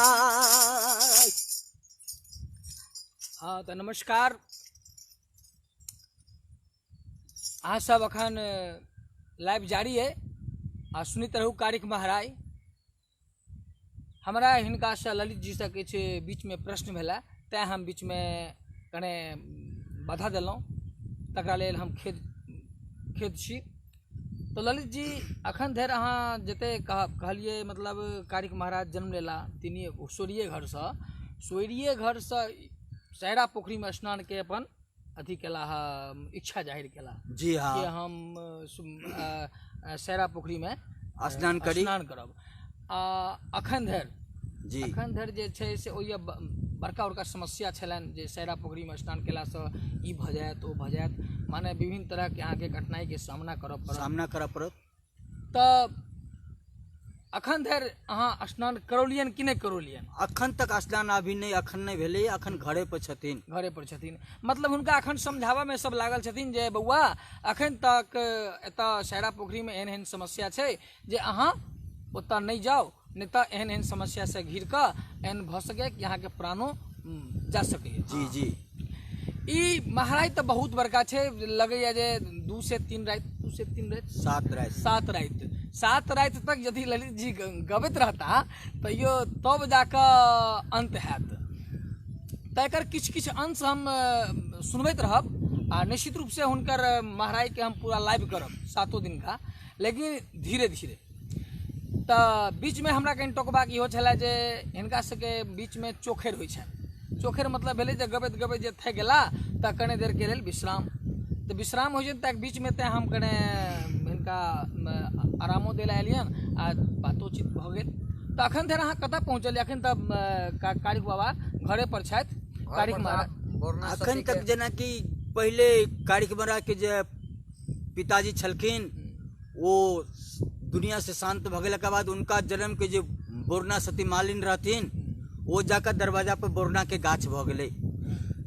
हाँ तो नमस्कार, अहाँ सब अखन लाइव जारी है आ सुनित रहू कारिक महाराज। हमारा हिनका से ललित जी से किछ बीच में प्रश्न भेला तैं हम बीच में कने बाधा दिलौं, तकरा लेल हम खेद छी। तो ललित जी अखन धरि अहाँ जते कहलिए मतलब कारिक महाराज जन्म लेला तिनी सोरिये घर से सहरा पोखरी में स्नान के अपन अथी केला इच्छा जाहिर केला। जी हाँ, कि हम सहरा पोखरी में स्नान करब। अखन धरि जे छै से ओहि बड़का बड़का समस्या छलनि जे सहरा पोखरी में स्नान केला से ई भ जायत ओ भ जायत, माने विभिन्न तरह के अहाँ के कठिनाई के सामना करऽ पड़त। तऽ अखन धरि अहाँ स्नान करौलियन कि नहीं करौलियन? अखन तक स्नान अभी नहीं, अखन नहीं भेलै, अखन घरे पर छथिन। मतलब हुनका अखन समझावा में सब लागल छथिन जे बउआ अखन तक एतऽ सहरा पोखरी में एहन समस्या छै जे अहाँ ओतऽ नहीं जाओ, नहीं तो एहन समस्या से घिर कर एहन भ सके कि यहाँ के प्राणों जा सके। जी जी, ई महाराज तो बहुत बड़का छे, लगे जे 2 से 3 रात 7 रात तक यदि ललित जी गबैत रहता तैयो तब जाकर अंत हैत। तकर किछ अंश हम सुनबैत रहब आ निश्चित रूप से हुनकर महाराज के हम पूरा लाइव करब 7 दिन का, लेकिन धीरे धीरे। तो बीच में हमरा कहीं टोकबाक इहो छलै जे हिनका सबके बीच में चोखेर होइ छै। चोखेर मतलब भेलै जे गबैत जे थकि गेला तऽ कने देर के लेल विश्राम, तो विश्राम हो जाए बीच में तैं हम कने हिनका आरामो देला एलियन आ बातोचीत भ गेल। तो अखन धरि अहाँ कतऽ पहुँचल? अखन तऽ कारिक बाबा घरे पर छथि, कारिक महाराज अखन तक जेना कि पहले कारिक महाराज के जे पिताजी छलखिन वो दुनिया से शांत भ गेला के बाद उनका जन्म के जो बोरना सती मालिन रहतीन, वो जाकर दरवाजा पर बोरना के गाछ भ गेलै।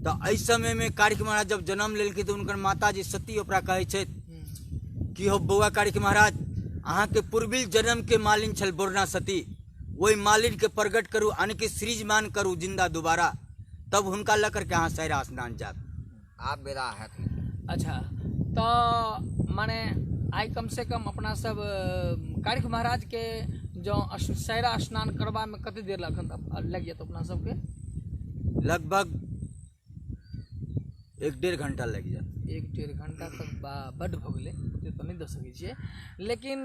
तो इस समय में कारिक महाराज जब जन्म लेलखिन तो उनकर माता जी सती ओकरा कहै छै कि हो बौआ कारिक महाराज, अहाँ के पूर्विल जन्म के मालिन छल बोरना सती, वही मालिन के प्रगट करू, यानी कि सृजमान करू जिंदा दोबारा, तब हुनका लकर के अहाँ सैरा स्नान जात आप बेरा है। अच्छा, तो माने आई कम से कम अपना सब कारिक महाराज के जो सैरा स्नान करवा में कते देर लग जात अपना सबके? लगभग 1-1.5 घंटा लग जात। 1-1.5 घंटा तक बड भ गेलै, ओते तो नहीं दे सकै छियै, लेकिन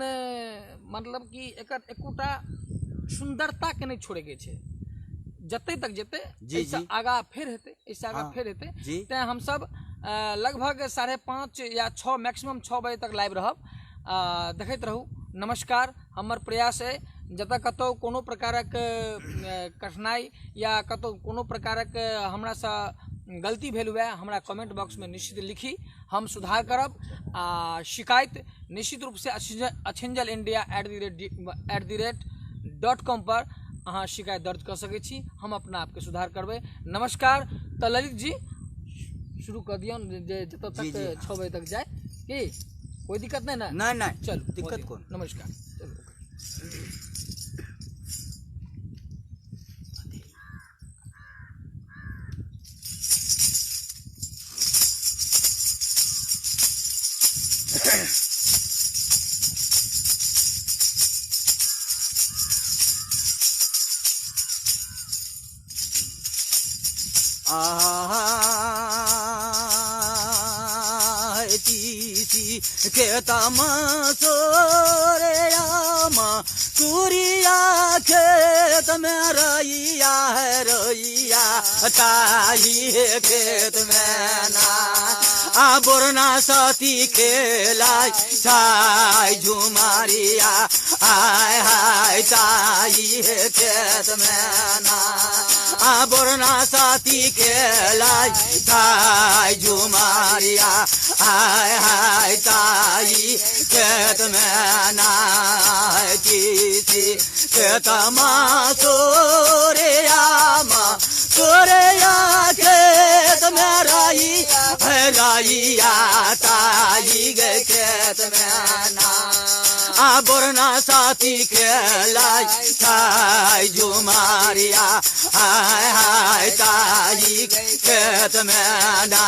मतलब कि एकर एकोटा सुंदरता के नहीं छोड़े के छै। जते तक जेते ऐसा आगा फेर हेते, ऐसा आगा फेर हेते, ते हम सब लगभग 5:30 या 6 मैक्सिमम 6 बजे तक लाइव रहब। देखैत रहू। नमस्कार। हमर प्रयास है जतऽ कतौ कोनो प्रकारक कठिनाई या कतौ कोनो प्रकारक हमरा सँ गलती भेल हुए हमरा कमेंट बॉक्स में निश्चित लिखी, हम सुधार करब। शिकायत निश्चित रूप से achinjalindia@com पर अहाँ शिकायत दर्ज कर सकै छी, हम अपना आपके सुधार करबै। नमस्कार। तो ललित जी शुरू कर दियौ, जतऽ तक 6 बजे तक जाए कि कोई दिक्कत नहीं ना? नहीं चलो, दिक्कत कौन। नमस्कार। के तमसोरे आमा सूरिया खेत में रैया है, रैया ताई है खेत में ना, बोरना सती खेलाई छाई झुमारिया, आय हाय ताई है खेत में ना, बोरना सती खेलाई छाई झुमारिया, आय हाय ताई खेत में ना, किसी खेत माँ सोरे आमा सोरे खेत में राई है, राइया ताई गे खेत में ना, बोरना साथी खेलाई छाई झुमारिया, हाय हाय ताई खेत में ना,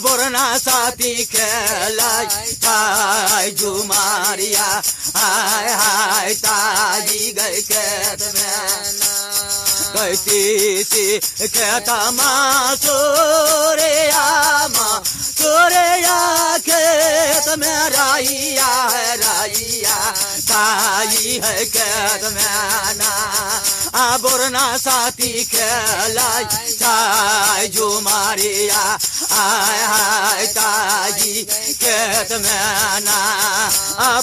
बोरना साथी खेलाई छाई झुमारिया, हाय हाय ताई गई खेत में ना, कहती सी खेत माँ सोरे आमा सोरे खेत में राइया है, राइया ताई है खेत में ना, बोरना साथी खेलाई छाई झुमारिया, आय हाय ताई खेत में ना,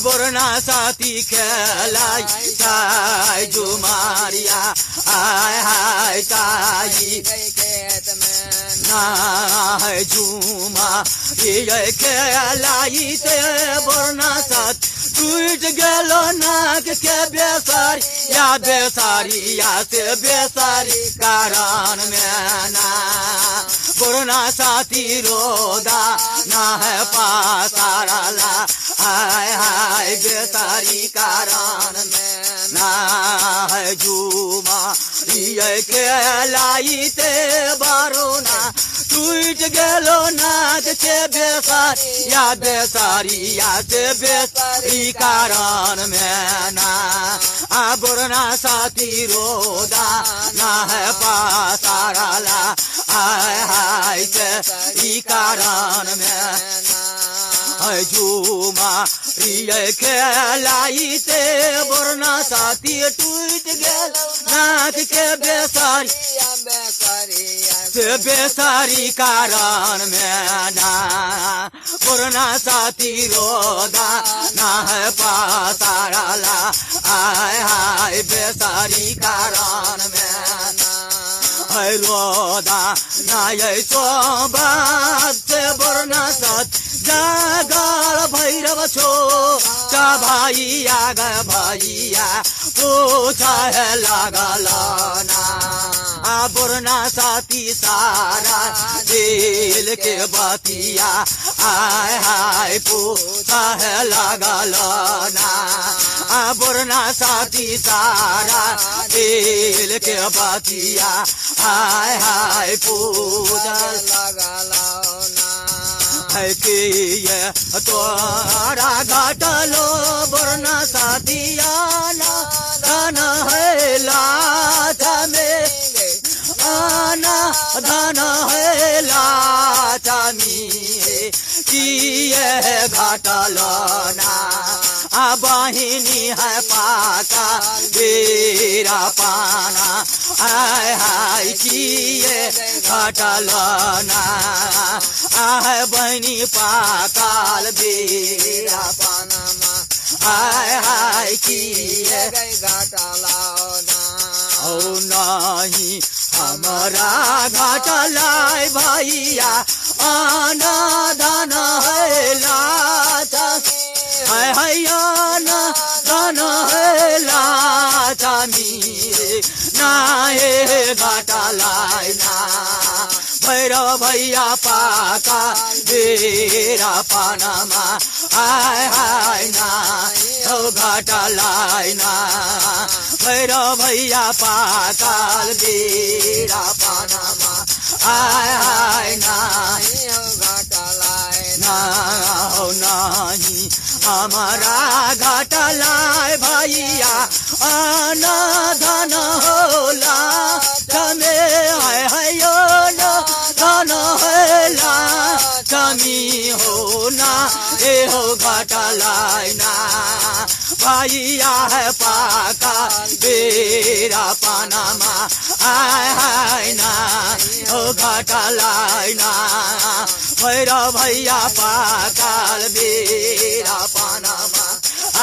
बोरना साथी खेलाई छाई झुमारिया, आय हाय ताई खेत में ना, है झूमा ये खेलाई ते बोरना साथ टूट गेलो नाक के बेसारी या बेसारी या से बेसारी कारण में ना, बोरना साथी रोदा ना है पासाराला, हाय हाय बेसारी कारण में ना, है झूमा ये खेलाई ते बारोना टूट गेलो नाक के बेसारी या बेसारी या से बेसारी कारण में ना, बोरना साथी रोदा ना है पासाराला, हाय हाय से कारण में ना, झूमा ये खेलाई ते बोरना साथी टूट गेल नाक के बेसारी से बेसारी कारण में ना, बोरना साथी रोदा ना है पासाराला, आय हाय बेसारी कारण में ना, रोदा ना ये सोबात से बोरना साथ जागाल भैरव छो का भाइया ग भाइया पूछा है लागल ना बोरना साथी सारा दिल के बतिया आय हाय पूछा है लागल ना बोरना साथी सारा दिल के बतिया आय हाय पूछा लागल है कि ये तोरा घाटलो बोरना साथिया ना धन है लाच में आना धन है लाच में कि ये घाटलो ना बहिनी है पाका बेरा पाना आय हाय किए घटल ना आय बहिनी पाकाल बेरा पाना आय हाय किए घटल ना ओ नहीं हमारा घटल भैया आना धन है लाच हैया ना धन है लाच मीरे नाहे घाटा लाई ना भैरव भैया पाका बेरा पानामा आय हाय ना हो घाटा लाई ना भैरव भैया पाकाल बेरा पानामा आय हाय ना हो घाटा लाई ना हो नाही हमारा घाटा लाए भैया आना धन होला तमे है यो न धन होला कमी हो ना ए हो घाटा लाए ना भैया है पाका बेरा पानामा आय हाय ना हो घाटा लाए ना भैरव भैया पाकाल बेरा पानामा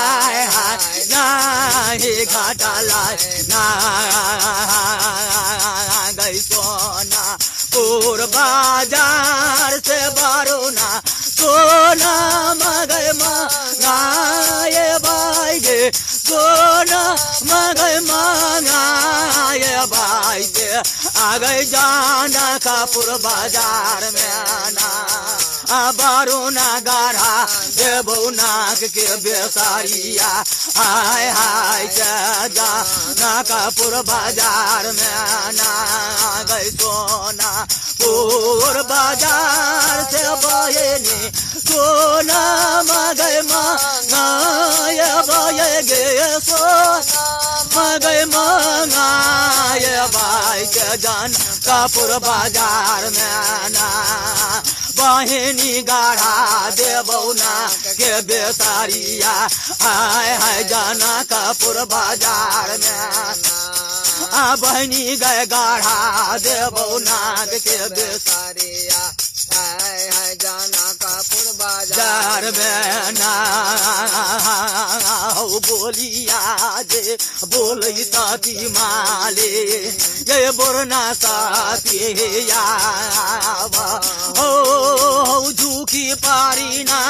आय हाय ना हे घाटा लाए ना गई सोना पूर बाजार से बारोना सोना मगय मांगाए भाई गे सोना मगय मांगाए भाई गे आ गए जाना कापुर बाजार में आना बारोना गाढ़ा देवो नाक के बेसारिया आय हाय जाना कापुर बाजार में आना गई सोना पूर बाजार से बहने सोना मगय मांगाए बहे गे सोना मगय मांगाए भाई के जान कापुर बाजार में आना बहिनी गाढ़ा देवौना के बेसारिया आय हाय जाना कापुर बाजार में बहिनी गए गाढ़ा देवौना के बेसारिया आय हाय जाना कापुर बाजार में ना बोलिया जे बोली साथी माले ये बोरना साथी या हो झूठी पारी ना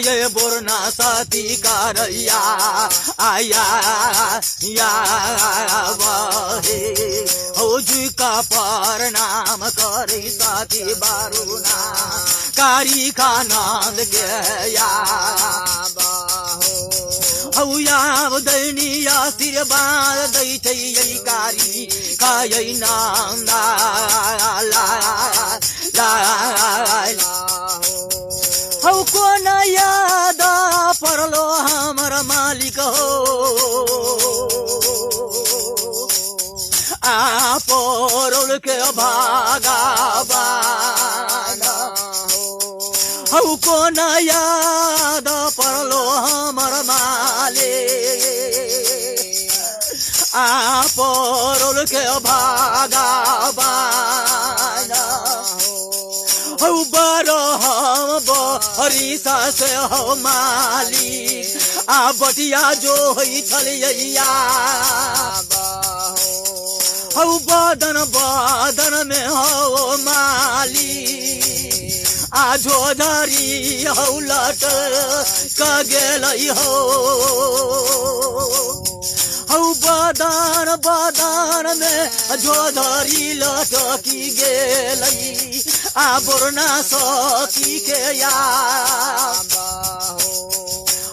ये बोरना साथी करैया आया या बहे हो झुका पर नाम करे साथी बारूना कारी का नाद गया हौ याव दैनी आशीर्वाद दै छै यही कारी खायै नाम हौ कोन याद परलो हमर मालिक हो आ पोरुल के भागा हौ कोन याद परलो हमर माले आ पोरुल के भागा हौ बरो हम बरिसा से हो माली आ बटिया जो होइ छलिया हौ बदन बदन में हो माली आ झोझरी हौ लट क गेलै हो हौ बदान बदान में झोझरी लटकी गेलई आ बोरना सती के याद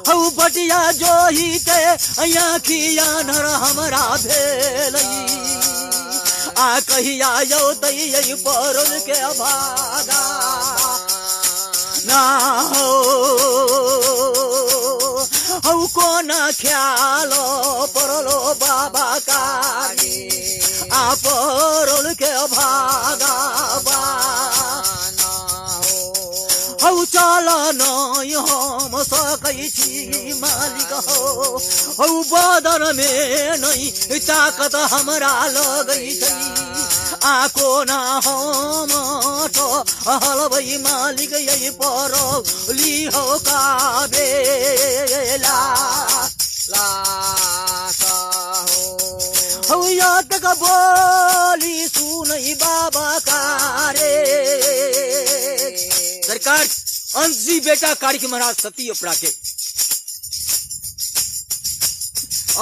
हौ बटिया जोही के आँखिया नर हमरा भेलई आ कहिया यौ तई परल के भागा ना हो हौ कोना ख्याल परलो बाबा कागी आ परल के भागा हौ चल नै हम सकै छी मालिक हौ बदन में नै ताकत हमरा लगै छै आको ना हम हलबै मालिक यही पर लिहो का बेला हौ याद का बोली सुनै बाबा कारे सरकार अंशी बेटा कारिक महाराज सती अपरा के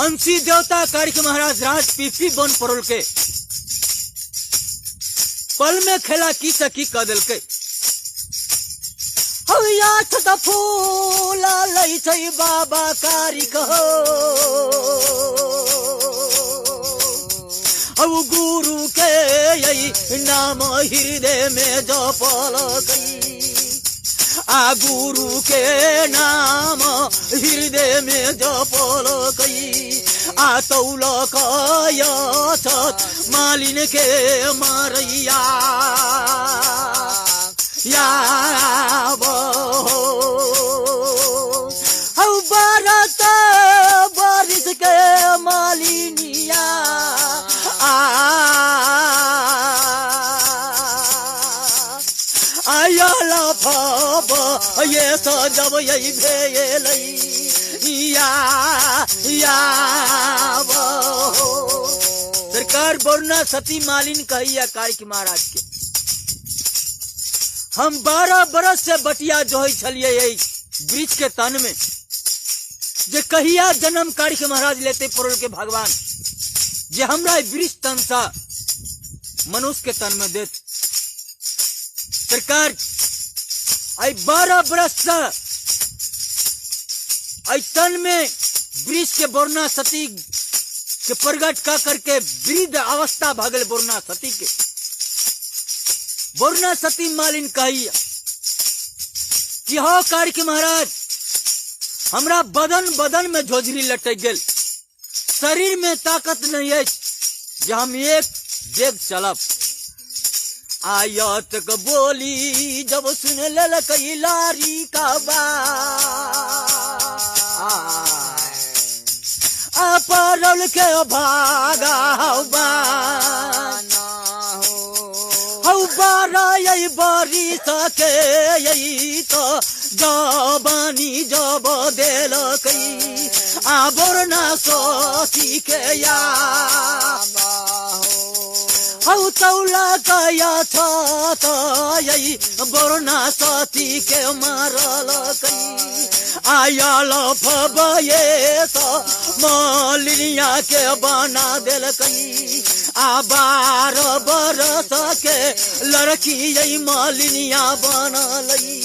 अंशी देवता कारिक महाराज राज पीपी बन पड़ल के पल में खेला की सकी कदल के हविया छत फूल लई छै बाबा कारिक हो अब गुरु के यही नाम हृदय में जपल गई आ गुरु के नाम हृदय में जपल गई आ तौल मालिन के मारैया या भारत बारिश के मालिनिया आयला फब ये सजब यही भेलई सरकार बोरना सती मालिन कहिया कारिक महाराज के हम 12 बरस से बटिया जोहि छलिए यही वृक्ष के तन में जे कहिया जन्म कारिक महाराज लेते पड़ल के भगवान जे हमरा वृक्ष तन सा मनुष्य के तन में देत सरकार आई 12 बरस से आई तन में वृक्ष के बोरना सती के प्रगट का करके वृद्ध अवस्था भागल बोरना सती के बोरना सती मालिन कहिया कि हो कारिक महाराज हमरा बदन बदन में झोझरी लटक गेल शरीर में ताकत नहीं है जे हम एक डेग चलब आयत क बोली जब सुन लेल कई लारी का परल के भागा हौ बारह बरी सके यही तो जबानी जब देल कई बोरना सती के या हौ तौला कया छ यही बोरना सती के मारल कई आयल फबये मालिनिया के बना देल कई 12 बरस के लड़की यही मालिनिया बनलई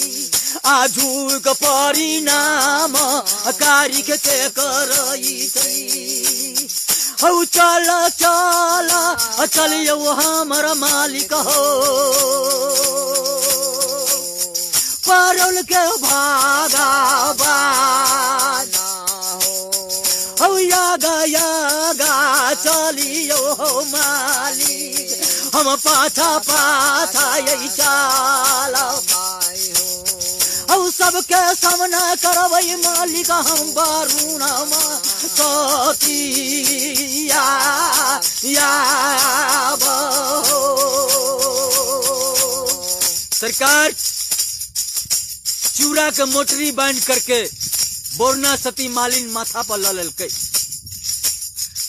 आजुक परिणाम कारिक के करई छई हौ चल चल चलियो हमर मालिक हो परल के भागा हौ यागा चलियो हो मालिक हम पाछा पाछा यही चाल हौ सबके सामना करबै मालिक हम बारूना सतिया सरकार चूड़ा के मोटरी बांध करके बोरना सती मालिन माथा पर ललकै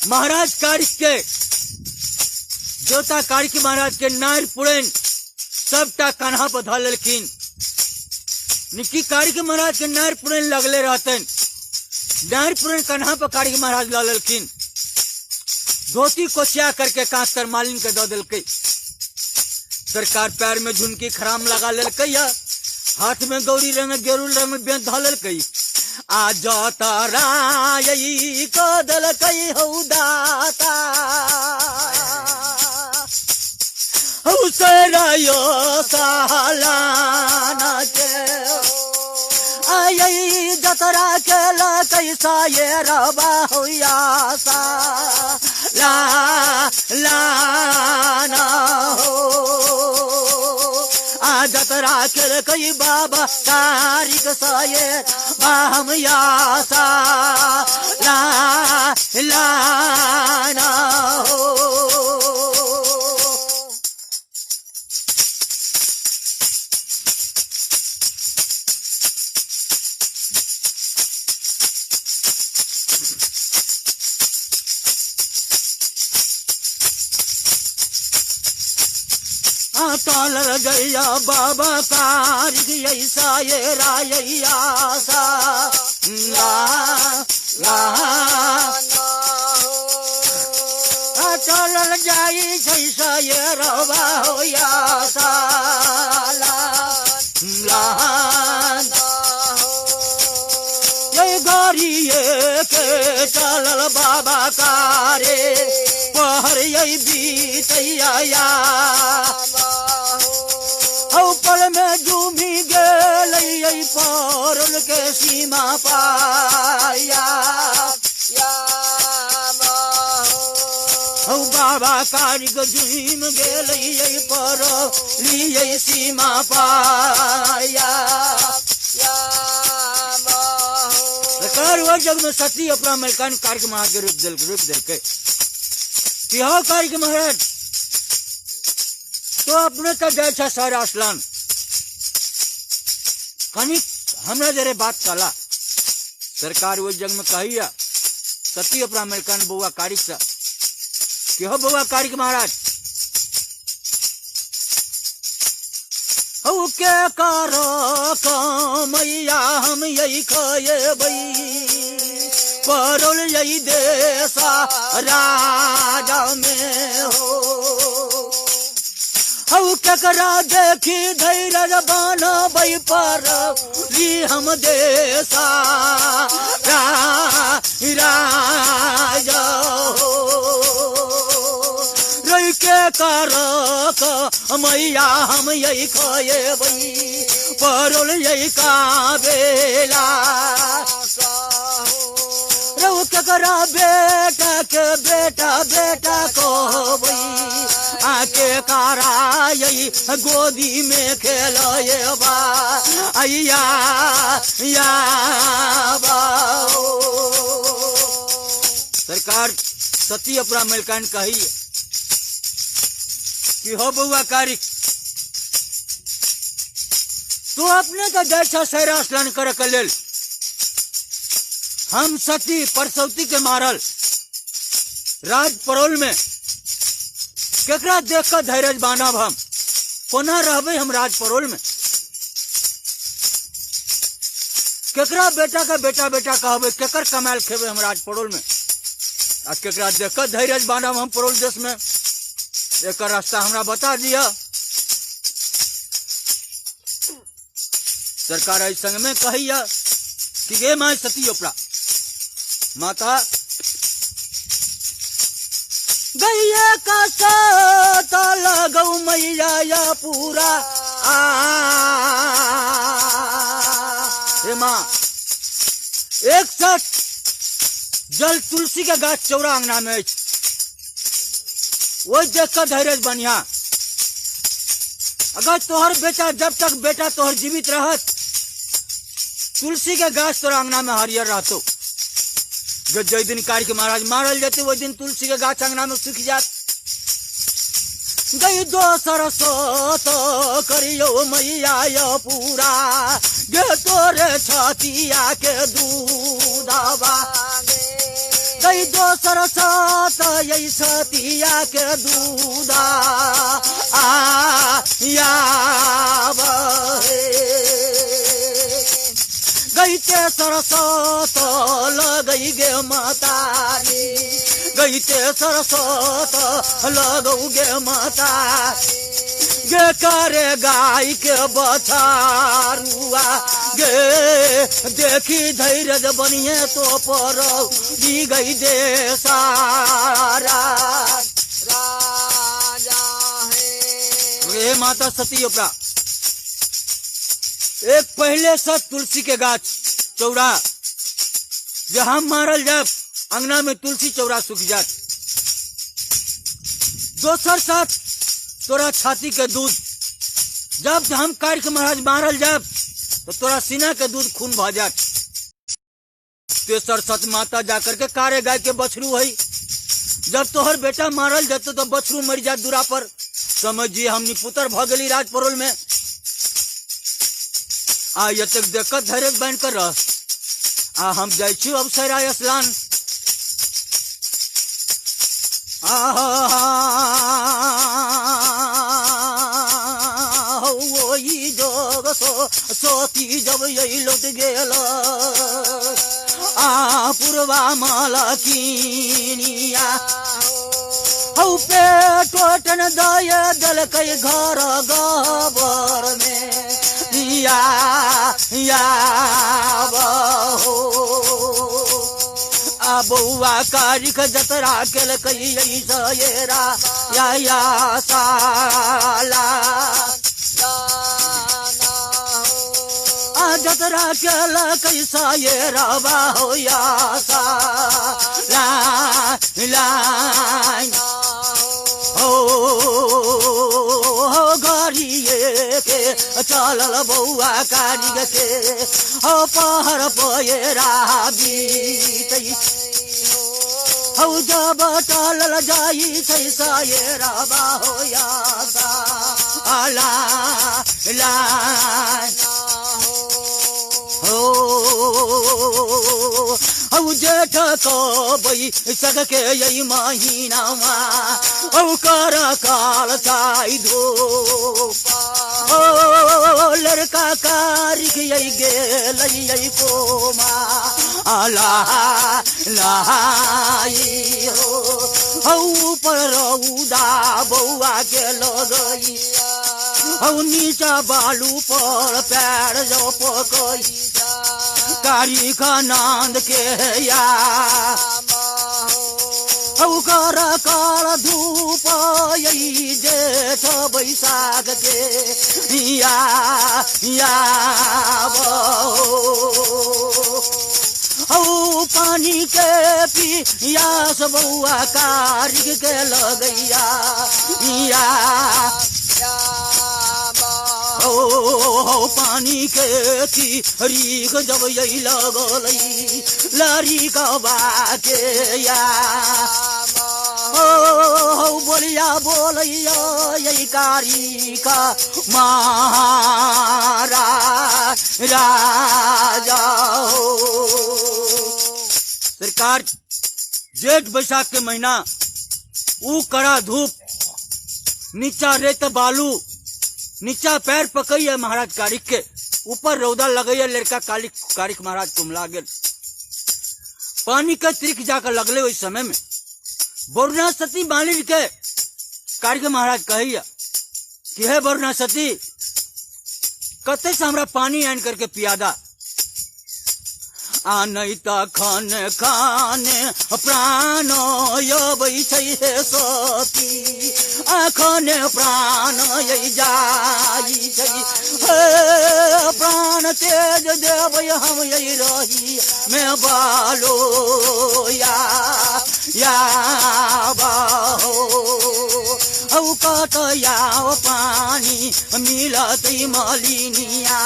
महाराज कारिक के जोता कारिक महाराज के नार पुरैन सबटा कान्हा पर ध लेलखिन निकी कारिक महाराज के नार पुरैन लगले रहतन नार पुरैन कान्हा पर कारिक महाराज ला लेलखिन धोती कोचिया करके कांच कर मालिन के दो दिलकई। सरकार पैर में झुनकी खराम लगा लेलकई, हाथ में गौरी रंग गेरुल रंग में बेंत धलकई। आज तारा यही को दलकई हौ दाता हुसरायो सालाना के आई जतरा के कैसा ये रबा हुआ सा लाना हो। आ जतरा के कई बाबा तारिक साये बाहम यासा लाना हो। ताल गया बाबा कारिक ऐसा ये रायया सा चल जाई छैसा ये रवा होया सा ये गाड़िए के चलल बाबा कारे पहर यही बीतैया पल में झूमी गई परल के सीमा पाया। बाबा कारिक झूम गई पर लिए सीमा पाया। जग में सती अपना मलकान कार्य महा के रूप दिल के कार्य महाराज तो अपने तो जैसा सारा असलान कनिक हमरा जरे बात कला सरकार वो जग में कहिया सती अपना मलकान बउआ कारिक सा कि हो बउआ कारिक महाराज हो के करो मैया हम यही खाए बई परल यही देसा राजा में हो। हऊ केकरा देखी धैर्य बन बई पर हम देसा राजा हो। रही के कर मैया हम यही खाए बई परल यही का बेला केकरा बेटा के बेटा बेटा को बई आके कारा यही गोदी में खेलाए बा अय्या या सरकार सती अपना मलकान कही कि हो बउआ कारिक तू अपने का जैसा सहरा स्नान कर लेल हम सती परसौती के मारल राज परोल में केकरा देख कर धैर्य बानब हम कोना रहबे हम राज परोल में केकरा बेटा का बेटा बेटा कहबे केकर कमाल खेबे हम राज परोल में आ केकरा देख कर धैर्य बानब हम परोल देश में एक रास्ता हमरा बता दिया। सरकार इस संग में कहिया कि गे मां सती ओपरा माता गैया का साथ लगौ मैया या पूरा माँ एक साथ जल तुलसी का गाछ चौरा अंगना में वो देख कर धैर्य बनिया अगर तोहर बेटा जब तक बेटा तोहर जीवित रहत तुलसी के गाछ तोरा अंगना में हरियर रहतो जो दिन कार्य के महाराज मारल जाते वो दिन तुलसी के गाछ अंगना में सूख जात गई दो सरसो तो करियो मैया यो पूरा गे तोरे छतिया के दूधवा गई दो सरसो तो यही छतिया के दूधा गई ते सरसो तो लगई गे मातारी गई ते सरसत लगऊ गे माता गे करे गाय के बछारुआ गे देखी धैर्य बनिए तो पर दी गई दे सारा हे माता सती उपरा एक पहले से तुलसी के गाछ चौड़ा जहां मारल जाए अंगना में तुलसी चौड़ा सूख जात दोसर साथ तोरा छाती के दूध जब हम काट के महाराज मारल जाए तो तोरा सीना के दूध खून भ जात तेसर सत माता जाकर के कारे गाय के बछरू है जब तोहर बेटा मारल जाते तो बछरू मर जात दूरा पर समझिए हमनी पुत्र भ गली राज परोल में आ ये तक देखत धैर्य बन कर रह आ हम जाय छी अब सराय स्नान वही जोग सोती जब यही लौट गेल पूर्वा माला कीनिया हौ पेटोटन दय दल कई घर गबर में या बहो आ बउआ कारिक जतरा केल कई सयरा या साला आ जतरा केल कई सयरा बाहो या साला हो गरिए के चलल बउआ कारिक के हो पहर पयरा बीतई हौ जब टलल जाई छै सयरा बाहो या साला हौ जेठ कबई सग के यही महीना हौ कर काल चाई धो लड़का कारिक यही गेल यही कोमा लाई हो पर रौदा बउआ के लगई हौ नीचा बालू पर पैर जो पकई कारी का नांद के या हौ कर काल धूप यही जेठ बैसाख के या हौ पानी के पियास बउआ कारिक के लगैया हो पानी के रीख जब यही लगलई लारी का बाके या हो बोलिया बोलैया यही कारी का मारा राजा हो सरकार जेठ बैसाख के महीना ऊ कड़ा धूप नीचा रेत बालू नीचा पैर पकई है महाराज कारिक के ऊपर रौदा लगई है लड़का कारिक महाराज कुमला गेल पानी का त्रिक जाकर लगले उस समय में बोरना सती मालिन के कारिक महाराज कही कि हे बोरना सती कते से हमरा पानी आन करके पियादा आ नहीं त खाने खाने प्राण यबै छै सती आखने प्राण यही जाई छै प्राण तेज देबै हम यही रही मैं बालो या बाहो हौ कत याव पानी मिलतै मलिनिया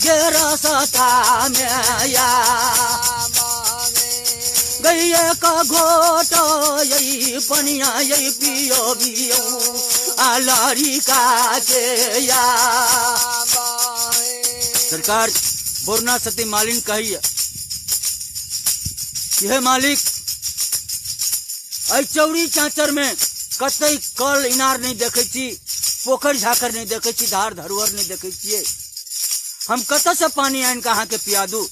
के रसता में या गैया का घोट यही पनिया यही पियो आलारी का के या सरकार बोरना सती मालिन कही हे मालिक ऐ चौरी चाचर में कतई कल इनार नहीं देखे छी पोखर झाकर नहीं देखे छी धार धरोहर नहीं देखे छिए हम कत से पानी आन कहाँ के पिया दू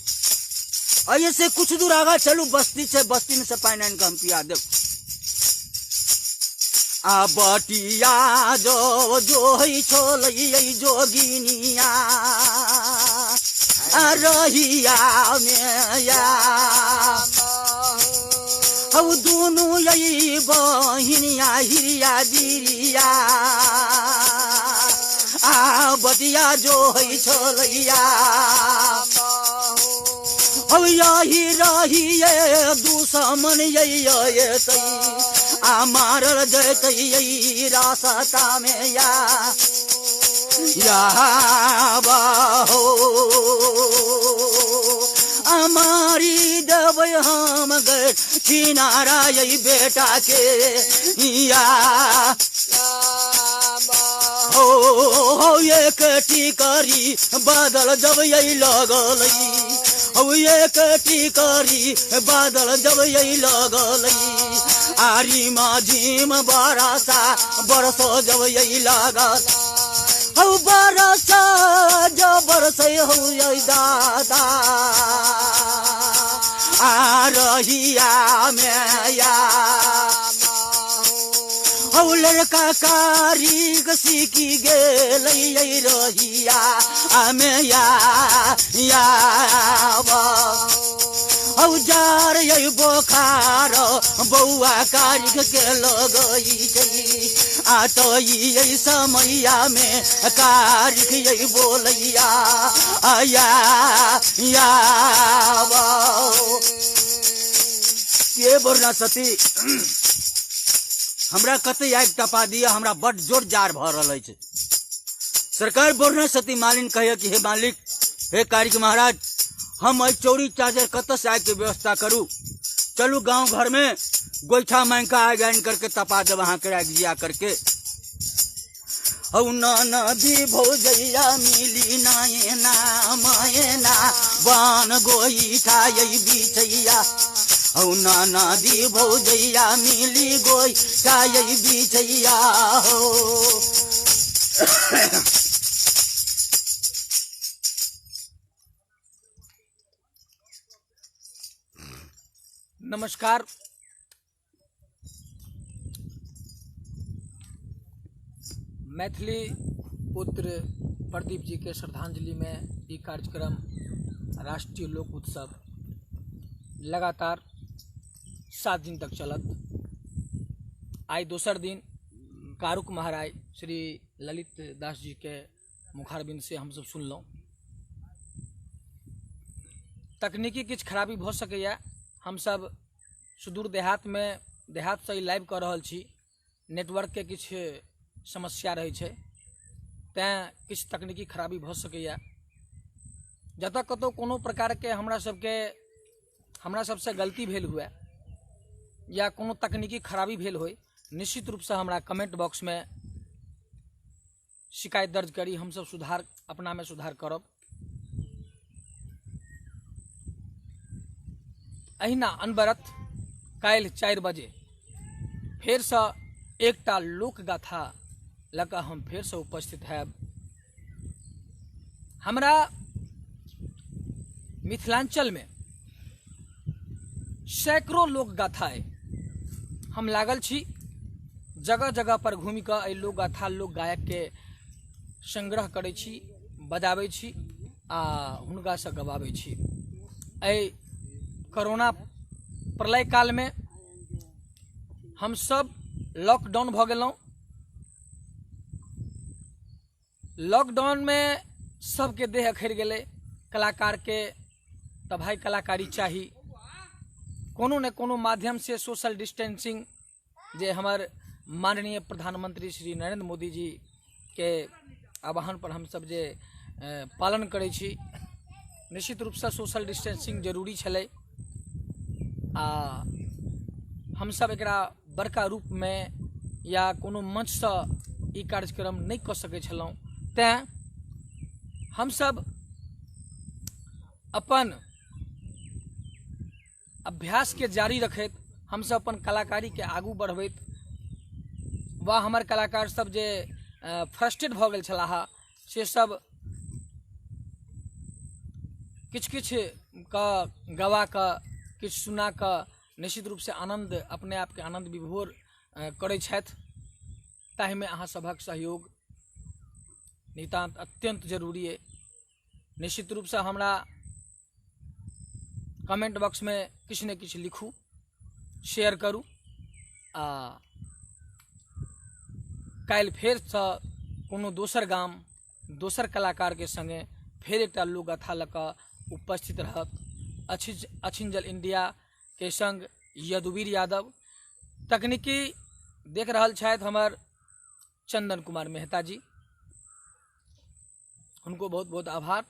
ऐसे कुछ दूर आगा चलू बस्ती से बस्ती में से पानी आन के हम पिया दे आ बटिया जो है छोलै जोगिनिया रहिया में या हौ दुनु यही बहिनिया हिरिया दिरिया आ बटिया जो है छोलैया हौ यही रहिए दुश्मन यही आ मारल जैतै यही रास्ता में या बाहो हमारी देवै हम गए किनारा यही बेटा के या हो एक टिकरी बादल जब यही लगलै हो एक टिकरी बादल जब यही लगलै आरी माझीम बरसा बरसो जब यही लागल हौ बरसा जो बरसै हौ यही दादा आ रहिया में या हौ लड़का कारी सीखी गेलै यही रहिया में या हौ जार यही बोखार बौआ कारिक के लगई आ तो यही समैया में कारिक यही बोलैया आया ये बोलना सती हमरा कते आग टपा दिया हमरा बड़ जोर जार भ रहल है सरकार बोलना सती मालिन कहे कि हे मालिक हे कारिक महाराज हम चौरी चार्जर कत से आग के व्यवस्था करूँ चलू गांव घर में गोईठा मांग का आग आन करके तपा दे वहां के आग जिया करके हौ नदी भौजैया मिली नायना मायना बान गोईठा यही बिछैया हौ नदी भौजैया मिली गोईठा यही बिछैया हो नमस्कार। मैथिली पुत्र प्रदीप जी के श्रद्धांजलि में ये कार्यक्रम राष्ट्रीय लोक उत्सव लगातार 7 दिन तक चलत। आज दोसर दिन कारुक महाराज श्री ललित दास जी के मुखारबिंद से हम सब सुनलहुँ। तकनीकी किछ खराबी भ सकैया, हम सब सुदूर देहात में देहात से लाइव कर रहल छी, नेटवर्क के किछ समस्या रहे छै तैं किछ तकनीकी खराबी भ सकैया। जतऽ कतौ कोनो प्रकार के हमरा सबसे गलती भेल हुए या कोनो तकनीकी खराबी भेल होय, निश्चित रूप से हमरा कमेंट बॉक्स में शिकायत दर्ज करी, हम सब सुधार अपना में सुधार करब। अहिना अनबरत काल्हि 4 बजे फेर से एकटा लोक गाथा लऽ हम फेर से उपस्थित हैब। हमरा मिथिलांचल में सैकड़ों लोक गाथा है, हम लागल छी जगह जगह पर घूमि कऽ एहि लोक गाथा लोक गायक के संग्रह करै छी, बजाबै छी आ हुनका से गवाबै छी। एहि कोरोना प्रलय काल में हम सब लॉकडाउन भ गेलहुँ। लॉकडाउन में सबके देह अखड़ि गेलै, कलाकार के तो भाई कलाकारी चाही, कोनो न कोनो माध्यम से सोशल डिस्टेंसिंग जे हमार माननीय प्रधानमंत्री श्री नरेंद्र मोदी जी के आह्वान पर हम सब जे पालन करै छी, निश्चित रूप से सोशल डिस्टेंसिंग जरूरी छलै। आ हम सब एकरा बड़का रूप में या कोनो मंच से ई कार्यक्रम नहीं कर सकै छलहुँ, तैं हम सब अपन अभ्यास के जारी रखैत, हम सब अपन कलाकारी के आगू बढ़बैत, वा हमर कलाकार सब जे फ्रस्ट्रेट भ गेल छलाह से सब किछ किछ का गवा का किछ सुना का निश्चित रूप से आनंद अपने आप के आनंद विभोर करै छथि। ताहिमे अहाँ सभक सहयोग नितांत अत्यंत जरूरी है। निश्चित रूप से हमरा कमेंट बॉक्स में किछु ने किछु लिखू, शेयर करू। आ काल्हि फेरसँ कोनो दोसर गाम दोसर कलाकार के संगे फेर एकटा लोकगाथा लऽ कऽ उपस्थित रहत। अछिंजल इंडिया के संग यदुवीर यादव, तकनीकी देख रहल छथि हमर चंदन कुमार मेहता जी, उनको बहुत बहुत आभार।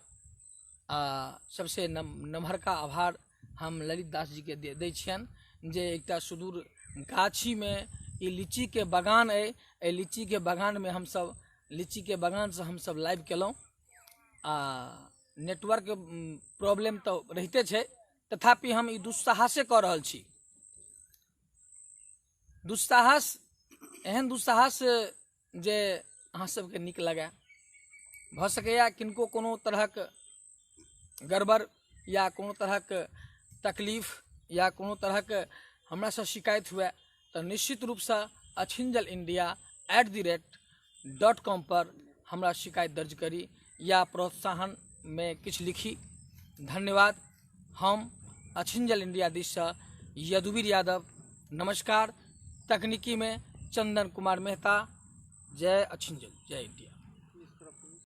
सबसे नम्हरका आभार हम ललित दास जी के दै छियनि जे एकटा सुदूर गाछी में ई लीची के बगान है, लीची के बगान में हम सब लीची के बगान से हम सब लाइव केलहुँ। नेटवर्क प्रॉब्लम तो रहिते छै, तथापि हम ई दुस्साहसे कऽ रहल छी। दुस्साहस एहन दुस्साहस जे अहाँ सबके नीक लगे। भऽ सकैया किनको कोनो तरहक गड़बड़ या कोनो तरहक तकलीफ या कोनो तरहक हमरा से शिकायत हुए तो निश्चित रूप से achinjalindia@com पर हमरा शिकायत दर्ज करी या प्रोत्साहन में किछु लिखी। धन्यवाद। हम अछिंजल इंडिया दिस से यदुवीर यादव, नमस्कार। तकनीकी में चंदन कुमार मेहता। जय अछिंजल, जय इंडिया।